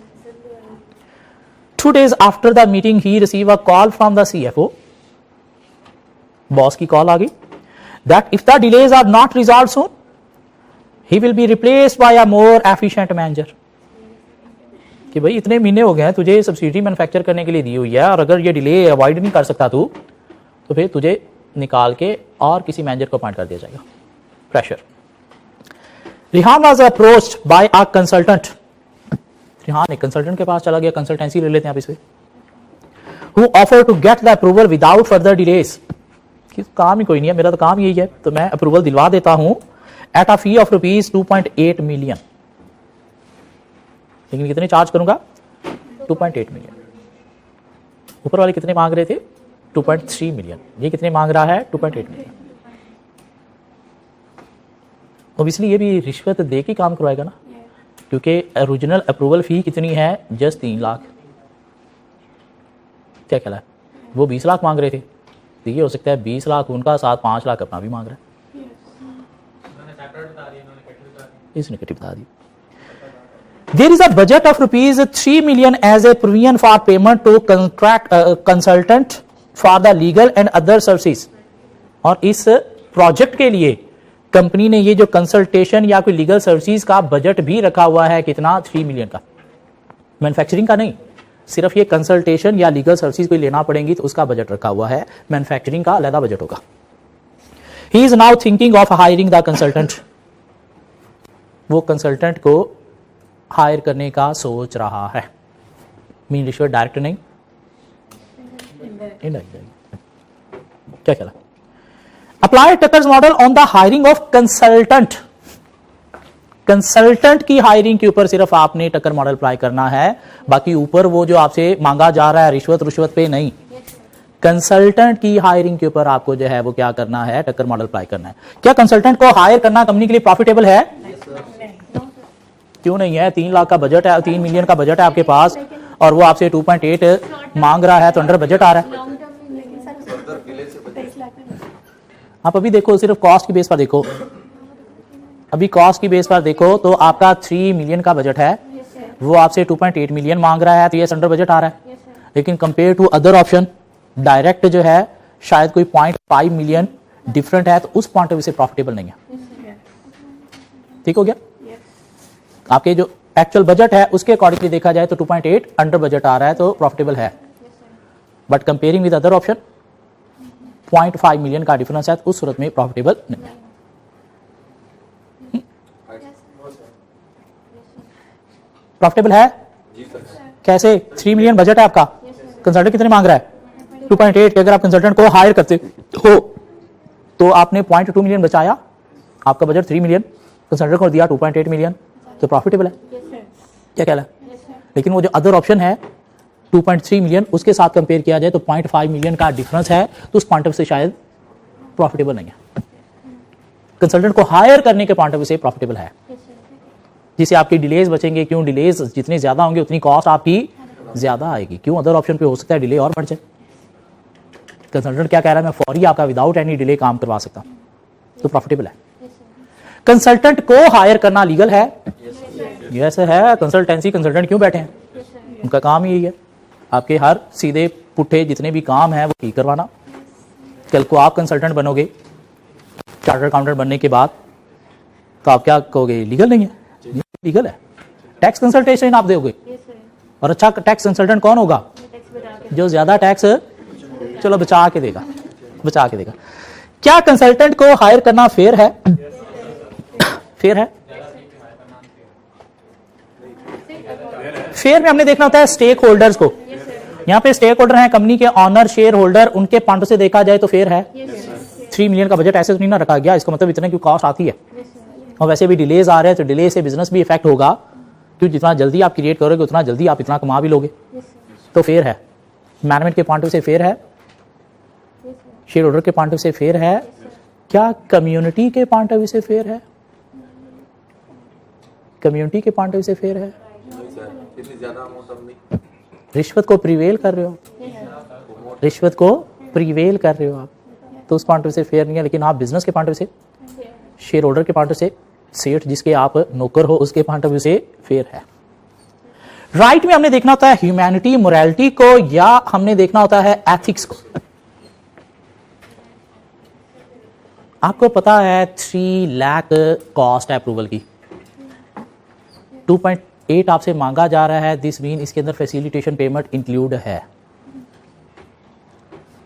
2 days after the meeting he received a call from the CFO, boss की कॉल आ गई, that if the delays are not resolved soon he will be replaced by a more efficient manager. कि भाई इतने महीने हो गए हैं तुझे सब्सिडी मैन्युफैक्चर करने के लिए दी हुई है और अगर ये डिले अवॉइड नहीं कर सकता तू तो फिर तुझे निकाल के और किसी मैनेजर को अपॉइंट कर दिया जाएगा। Pressure. Rihan was approached by a consultant, Rihan एक कंसल्टेंट के पास चला गया, कंसल्टेंसी ले लेते हैं आप इस पे, who offer to get the approval without further delays. काम ही कोई नहीं है, मेरा तो काम यही है, तो मैं अप्रूवल दिलवा देता हूं at a fee of rupees 2.8 million. लेकिन कितने चार्ज करूंगा? 2.8 मिलियन। ऊपर वाले कितने मांग रहे थे? 2.3 मिलियन। ये कितने मांग रहा है? 2.8 मिलियन। ऑब्वियसली ये भी रिश्वत दे के काम करवाएगा ना, क्योंकि ओरिजिनल अप्रूवल फी कितनी है? जस्ट 3 लाख। क्या ख्याल है? वो 20 लाख मांग रहे थे, तो ये हो सकता है 20 लाख उनका, साथ 5 लाख अपना भी मांग रहा है। इस नेगेटिव बता दी। There is a budget of rupees 3 million as a provision for payment to contract consultant for the legal and other services। और इस प्रोजेक्ट के लिए कंपनी ने ये जो कंसल्टेशन या कोई लीगल सर्विसेज का बजट भी रखा हुआ है, कितना? 3 मिलियन का। मैन्युफैक्चरिंग का नहीं, सिर्फ ये कंसल्टेशन या लीगल सर्विसेज कोई लेना पड़ेंगी तो उसका बजट रखा हुआ है, मैन्युफैक्चरिंग का अलग बजट होगा। He is now thinking of hiring the consultant. वो कंसल्टेंट को हायर करने का सोच रहा है। मीन रिश्वत डायरेक्ट नहीं, इनडायरेक्ट। क्या कहला? Apply Tucker's model on the hiring of consultant. Consultant की हायरिंग के ऊपर सिर्फ आपने टक्कर मॉडल अप्लाई करना है, बाकी ऊपर वो जो आपसे मांगा जा रहा है रिश्वत पे नहीं। कंसल्टेंट की हायरिंग के ऊपर आपको जो है वो क्या करना है? टक्कर मॉडल अप्लाई करना है। क्या कंसल्टेंट को हायर करना कंपनी के लिए प्रॉफिटेबल है? क्यों नहीं है? 3 लाख का बजट है, 3 मिलियन का बजट है आपके पास और वो आपसे 2.8 मांग रहा है, तो अंडर बजट आ रहा है। आप अभी देखो, सिर्फ कॉस्ट की बेस पर देखो, अभी कॉस्ट की बेस पर देखो तो आपका 3 मिलियन का बजट है, वो आपसे 2.8 मिलियन मांग रहा है, तो ये अंडर बजट आ रहा है। लेकिन compare to other option direct जो है शायद कोई 0.5 मिलियन डिफरेंट है, तो उस पॉइंट ऑफ व्यू से प्रॉफिटेबल नहीं है। ठीक हो गया? आपके जो एक्चुअल बजट है उसके अकॉर्डिंगली देखा जाए तो 2.8 अंडर बजट आ रहा है, तो प्रॉफिटेबल है। But comparing with other option 0.5 million का डिफरेंस है, तो उस सूरत में प्रॉफिटेबल नहीं है। प्रॉफिटेबल है? कैसे? 3 मिलियन बजट है आपका, कंसल्टेंट कितने मांग रहा है? 2.8। अगर आप कंसल्टेंट को हायर करते हो तो आपने 0.2 मिलियन बचाया, आपका बजट 3 मिलियन, कंसल्टेंट को दिया 2.8 मिलियन, तो प्रॉफिटेबल है। क्या कहला है? लेकिन वो जो अदर ऑप्शन है 2.3 मिलियन, उसके साथ कंपेयर किया जाए तो 0.5 मिलियन का डिफरेंस है, तो उस पॉइंट ऑफ से शायद प्रॉफिटेबल नहीं है। कंसल्टेंट को हायर करने के पॉइंट ऑफ से प्रॉफिटेबल है, जिससे आपकी डिलेज बचेंगे। क्यों? डिलेज जितने ज्यादा होंगे उतनी कॉस्ट आपकी ज्यादा आएगी। क्यों? अदर ऑप्शन पे हो सकता है डिले और बढ़ जाए। कंसल्टेंट क्या कह रहा है? मैं फौरी आपका विदाउट एनी डिले काम करवा सकता हूं, तो प्रॉफिटेबल है। कंसल्टेंट को हायर करना लीगल है? यस है। कंसल्टेंसी कंसल्टेंट क्यों बैठे हैं? उनका काम ही यही है, आपके हर सीधे पुट्ठे जितने भी काम है वो ठीक करवाना। कल को आप कंसल्टेंट बनोगे, चार्टर्ड अकाउंटेंट बनने के बाद, तो आप क्या कहोगे? लीगल नहीं है? लीगल है। टैक्स कंसल्टेशन आप दोगे, और अच्छा टैक्स कंसल्टेंट कौन होगा? जो ज्यादा टैक्स चलो बचा के देगा, बचा के देगा। क्या कंसल्टेंट को हायर करना फेयर है? फेयर है। फेयर में हमने देखना होता है स्टेक होल्डर्स को। यहाँ पे स्टेक होल्डर हैं कंपनी के ऑनर, शेयर होल्डर, उनके पॉइंट से देखा जाए तो फेयर है। 3 मिलियन का बजट ऐसे तो नहीं ना रखा गया, इसका मतलब इतने की कॉस्ट आती है, और वैसे भी डिलेज आ रहे हैं तो डिले से बिजनेस भी इफेक्ट होगा, क्योंकि जितना जल्दी आप क्रिएट करोगे उतना जल्दी आप इतना कमा भी लोगे, तो फेयर है। मैनेजमेंट के पॉइंट से फेयर है, शेयर होल्डर के पॉइंट से फेयर है। क्या कम्युनिटी के पॉइंट ऑफ व्यू से फेयर है? कम्युनिटी के पॉइंट ऑफ व्यू से फेयर है? रिश्वत को प्रिवेल कर रहे हो, रिश्वत को प्रिवेल कर रहे हो आप, तो उस पॉइंट ऑफ व्यू से फेयर नहीं है। लेकिन आप बिजनेस के पॉइंट ऑफ व्यू से, शेयर होल्डर के पॉइंट ऑफ व्यू से, सेठ जिसके आप नौकर हो उसके पॉइंट ऑफ व्यू से फेयर है। राइट में हमने देखना होता है ह्यूमैनिटी, मोरालिटी को, या हमने देखना होता है एथिक्स को। आपको पता है 3 लाख कॉस्ट है अप्रूवल की, 2.8 आपसे मांगा जा रहा है, दिस मीन इसके अंदर फैसिलिटेशन पेमेंट इंक्लूड है।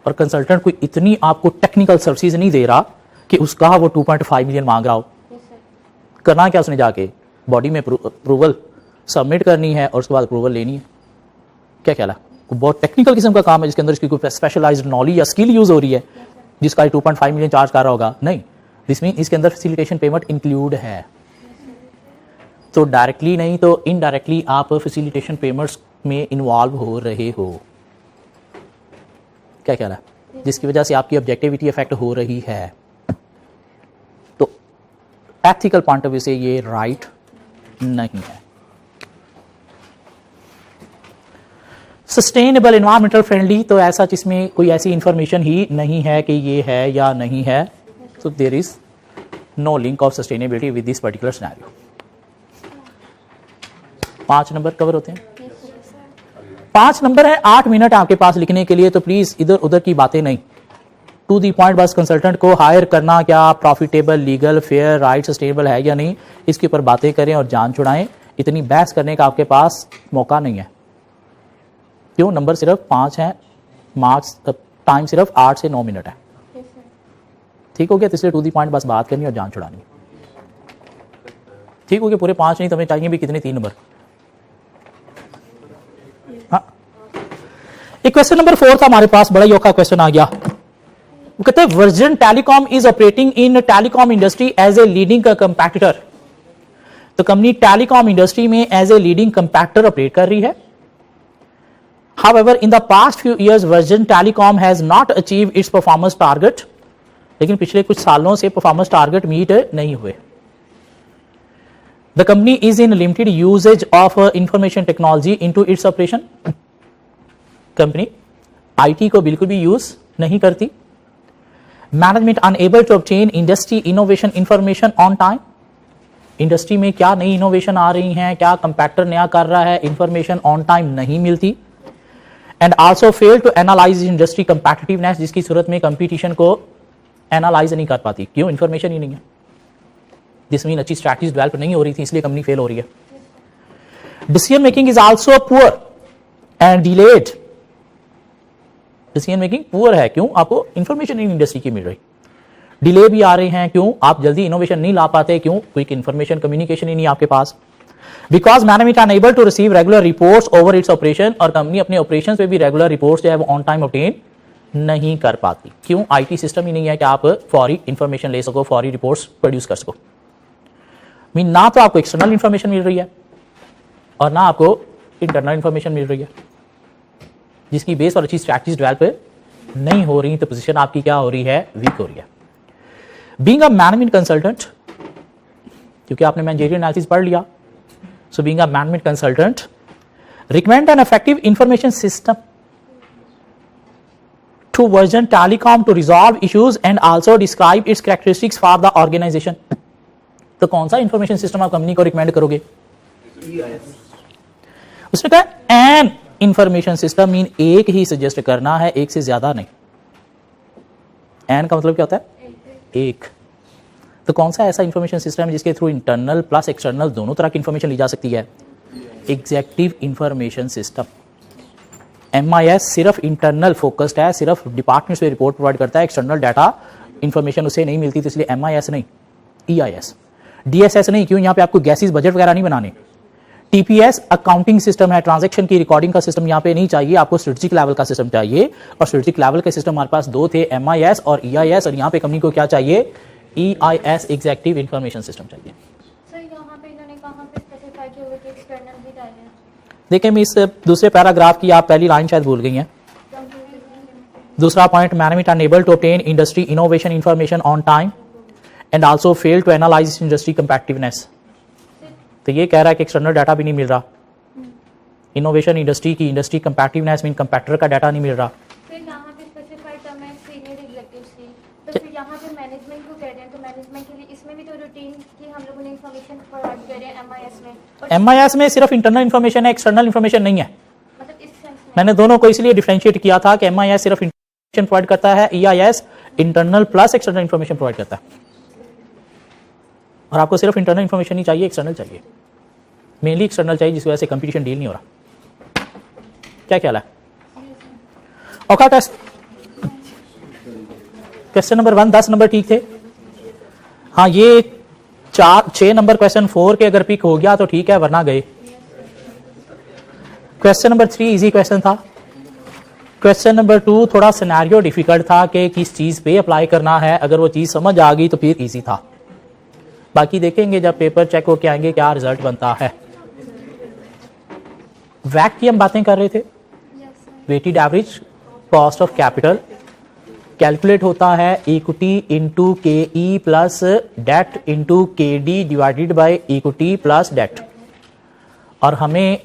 और कंसल्टेंट कोई इतनी आपको टेक्निकल सर्विसेज नहीं दे रहा कि उसका वो 2.5 मिलियन मांग रहा हो। करना क्या उसने? जाके बॉडी में अप्रूवल सबमिट करनी है और उसके बाद अप्रूवल लेनी है। क्या कहला? बहुत टेक्निकल किस्म का काम है जिसके अंदर इसकी कोई स्पेशलाइज्ड नॉलेज या स्किल यूज हो रही है, जिसका 2.5 मिलियन चार्ज कर रहा होगा। नहीं, दिस मीन इसके अंदर फैसिलिटेशन पेमेंट इंक्लूड है। तो डायरेक्टली नहीं तो इनडायरेक्टली आप फैसिलिटेशन पेमेंट्स में इन्वॉल्व हो रहे हो। क्या कहना है? जिसकी वजह से आपकी ऑब्जेक्टिविटी इफेक्ट हो रही है। तो एथिकल पॉइंट ऑफ व्यू से ये राइट नहीं है। सस्टेनेबल, एनवायरमेंटल फ्रेंडली, तो ऐसा जिसमें कोई ऐसी इंफॉर्मेशन ही नहीं है कि ये है या नहीं है, तो there is no link of sustainability with this particular scenario. 5 number cover होते हैं। 5 नंबर है, 8 मिनट आपके पास लिखने के लिए, तो प्लीज इधर उधर की बातें नहीं, टू दी पॉइंट। बस कंसल्टेंट को हायर करना क्या profitable, legal, fair, right, sustainable है या नहीं, इसके ऊपर बातें करें और जान छुड़ाएं। इतनी बहस करने का आपके पास मौका नहीं है। क्यों? नंबर सिर्फ 5 है, मार्क्स टाइम सिर्फ 8 से 9 मिनट है। ठीक हो गया? तो इसलिए टू दी पॉइंट बस बात करनी और जान छुड़ानी। ठीक हो गया? पूरे 5 नहीं तो हमें चाहिए भी कितने? 3 नंबर। हाँ, एक क्वेश्चन नंबर 4 था हमारे पास, बड़ा ही औखा क्वेश्चन आ गया। वो कहते हैं Virgin telecom is operating in telecom industry as a leading competitor. तो कंपनी टेलीकॉम इंडस्ट्री में as a leading competitor operate कर रही है। However, in the past few years, Virgin Telecom has not achieved its performance target. लेकिन पिछले कुछ सालों से परफॉर्मेंस टारगेट मीट नहीं हुए। The company is in limited usage of information technology into its operation. Company IT को बिल्कुल भी यूज नहीं करती। Management unable to obtain industry innovation information on time. Industry में क्या नई इनोवेशन आ रही हैं, क्या कंपैक्टर नया कर रहा है, इंफॉर्मेशन ऑन टाइम नहीं मिलती। And also fail to analyse industry competitiveness, जिसकी सूरत में कंपटीशन को एनालाइज नहीं कर पाती। क्यों? इंफॉर्मेशन ही नहीं है। जिसमें अच्छी स्ट्रैटेजी डेवलप नहीं हो रही थी, इसलिए कंपनी फेल हो रही है। Decision making is also poor and delayed. Decision making poor है। क्यों? आपको इंफॉर्मेशन इन इंडस्ट्री की मिल रही, डिले भी आ रहे हैं। क्यों? आप जल्दी इनोवेशन नहीं ला पाते। क्यों? क्विक इंफॉर्मेशन कम्युनिकेशन ही नहीं आपके पास। Because management unable to receive regular reports over its operation, और कंपनी अपने ऑपरेशन पे भी रेगुलर रिपोर्ट्स जो है वो ऑन टाइम ऑब्टेन नहीं कर पाती। क्यों? आईटी सिस्टम ही नहीं है कि आप फौरी इंफॉर्मेशन ले सको, फौरी रिपोर्ट्स प्रोड्यूस कर सको। मीन ना तो आपको एक्सटर्नल इंफॉर्मेशन मिल रही है और ना आपको इंटरनल इंफॉर्मेशन मिल रही है, जिसकी बेस पर अच्छी स्ट्रैटेजीज डेवलप नहीं हो रही, तो पोजीशन आपकी क्या हो रही है? वीक हो रही है। बीइंग अ मैनेजमेंट कंसल्टेंट, क्योंकि आपने मैनेजरियल एनालिसिस पढ़ लिया, so being a management consultant recommend an effective information system to version telecom to resolve issues and also describe its characteristics for the organization। तो कौन सा इंफॉर्मेशन सिस्टम आप कंपनी को रिकमेंड करोगे? उसने कहा एन इंफॉर्मेशन सिस्टम, मीन एक ही सजेस्ट करना है, एक से ज्यादा नहीं। एन का मतलब क्या होता है? एक। तो कौन सा ऐसा इंफॉर्मेशन सिस्टम है जिसके थ्रू इंटरनल प्लस एक्सटर्नल दोनों तरह की इंफॉर्मेशन ली जा सकती है? Executive information system. MIS सिर्फ इंटरनल फोकस्ड है, सिर्फ डिपार्टमेंट से रिपोर्ट प्रोवाइड करता है, एक्सटर्नल डाटा इंफॉर्मेशन उसे नहीं मिलती, तो इसलिए MIS नहीं, EIS। DSS नहीं, क्यों? यहाँ पे आपको गैसेस बजट वगैरह नहीं बनाने। TPS अकाउंटिंग सिस्टम है, ट्रांजैक्शन की रिकॉर्डिंग का सिस्टम यहाँ पे नहीं चाहिए, आपको स्ट्रेटेजिक लेवल का सिस्टम चाहिए, और स्ट्रेटेजिक लेवल के सिस्टम हमारे पास दो थे, MIS और EIS, और यहाँ पे कंपनी को क्या चाहिए? EIS एग्जेक्टिव इंफॉर्मेशन सिस्टम चाहिए। सर यहाँ पे इन्होंने कहाँ पे स्पेसिफाई किया हुआ कि एक्सटर्नल भी डाले हैं? देखिए मैं इस दूसरे पैराग्राफ की आप पहली लाइन शायद भूल गई हैं। दूसरा point, management unable to obtain industry innovation information on time and also fail to analyse industry competitiveness. तो ये कह रहा है कि एक्सटर्नल डाटा भी नहीं मिल रहा, इनोवेशन इंडस्ट्री की, इंडस्ट्री कंपैटिटिवनेस मीन कंपैटिटर का डाटा नहीं मिल रहा। फिर यहाँ पे स्पेसिफाइड टर्म है सीनियर एग्जीक्यूटिव्स की, तो फिर यहाँ पे मैनेजमेंट को कह रहे हैं, तो मैनेजमेंट के लिए इसमें भी तो रूटीन की हम लोगों ने इंफॉर्मेशन प्रोवाइड कर रहे हैं MIS में, और MIS में सिर्फ इंटरनल इंफॉर्मेशन है, एक्सटर्नल इंफॉर्मेशन नहीं है। मतलब इस सेंस में मैंने दोनों को इसलिए डिफरेंशिएट किया था कि MIS सिर्फ इंफॉर्मेशन प्रोवाइड करता है, EIS internal plus external information provide करता है। और आपको सिर्फ इंटरनल इंफॉर्मेशन नहीं चाहिए, एक्सटर्नल चाहिए, मेनली एक्सटर्नल चाहिए, जिस वजह से कंपटीशन डील नहीं हो रहा। क्या ख्याल है? औखा टेस्ट क्वेश्चन नंबर 1 10 नंबर ठीक थे। हाँ, ये 6 नंबर क्वेश्चन 4 के अगर पिक हो गया तो ठीक है, वरना गए। क्वेश्चन नंबर 3 इजी क्वेश्चन था। क्वेश्चन नंबर 2 थोड़ा सिनेरियो डिफिकल्ट था कि किस चीज पे अप्लाई करना है, अगर वो चीज समझ आ गई तो फिर इजी था। बाकी देखेंगे जब पेपर चेक होके आएंगे क्या रिजल्ट बनता है। वैक की हम बातें कर रहे थे। Weighted average cost of capital calculate होता है equity into KE plus debt into KD divided by equity plus debt. और हमें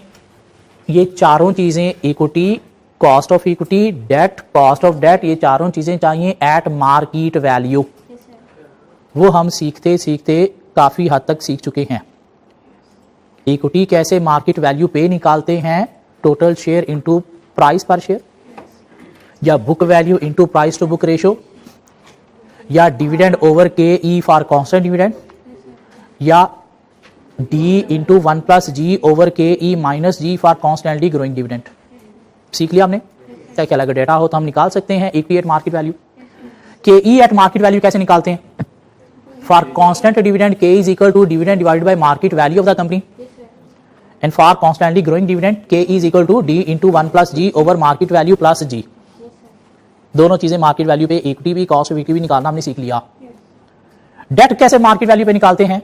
ये चारों चीजें, equity, cost of equity, debt, cost of debt, ये चारों चीजें चाहिए एट मार्केट वैल्यू। वो हम सीखते सीखते काफी हद तक सीख चुके हैं। इक्विटी कैसे मार्केट वैल्यू पे निकालते हैं, टोटल शेयर इनटू प्राइस पर शेयर, या book value into price to book ratio, या dividend over KE for constant dividend, या D into 1 plus G over KE minus G for constantly growing dividend. सीख लिया हमने। क्या क्या लगा डेटा हो तो हम निकाल सकते हैं equity at market value. KE at market value कैसे निकालते हैं? For constant dividend K is equal to dividend divided by market value of the company, and for constantly growing dividend K is equal to D into 1 plus G over market value plus G। दोनों चीजें मार्केट वैल्यू पे, इक्विटी भी कॉस्ट ऑफ इक्विटी भी निकालना हमने सीख लिया। डेट कैसे मार्केट वैल्यू पे निकालते हैं?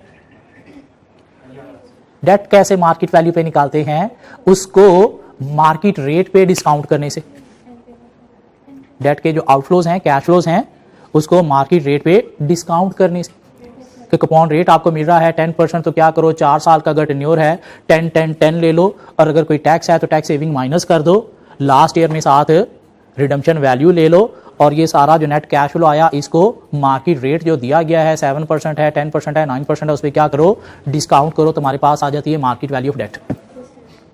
डेट कैसे मार्केट वैल्यू पे निकालते हैं? उसको मार्केट रेट पे डिस्काउंट करने से। डेट के जो आउटफ्लोज हैं, कैश फ्लोज हैं, उसको मार्केट रेट पे डिस्काउंट करने से। कि कूपन रेट आपको मिल रहा है 10%, तो क्या करो, 4 साल का अगर टेन्योर है 10 10 10 ले लो, और अगर कोई टैक्स है तो टैक्स सेविंग माइनस कर दो, लास्ट ईयर में साथ रिडम्पशन वैल्यू ले लो, और ये सारा जो नेट कैश फ्लो आया इसको मार्केट रेट जो दिया गया है 7% है, 10% है, 9% है, उस पर क्या करो, डिस्काउंट करो, तुम्हारे पास आ जाती है मार्केट वैल्यू ऑफ डेट।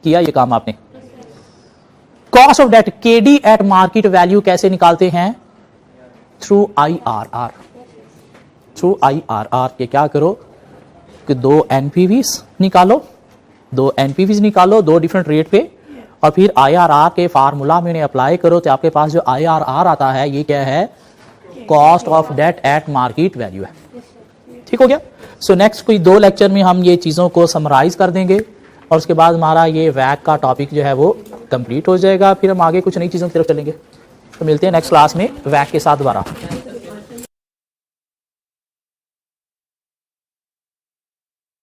किया ये काम आपने। Cost of debt KD at market value कैसे निकालते हैं? Through IRR। थ्रू IRR के क्या करो कि 2 NPVs निकालो, 2 NPVs निकालो 2 डिफरेंट रेट पे, और फिर IRR के फार्मूला में अप्लाई करो, तो आपके पास जो IRR आता है ये क्या है? Cost of debt at market value है। ठीक हो गया। सो नेक्स्ट कोई 2 लेक्चर में हम ये चीज़ों को समराइज कर देंगे और उसके बाद हमारा ये वैक का टॉपिक जो है वो कंप्लीट हो जाएगा। फिर हम आगे कुछ नई चीज़ों की तरफ चलेंगे। तो मिलते हैं नेक्स्ट क्लास में वैक के साथ दोबारा।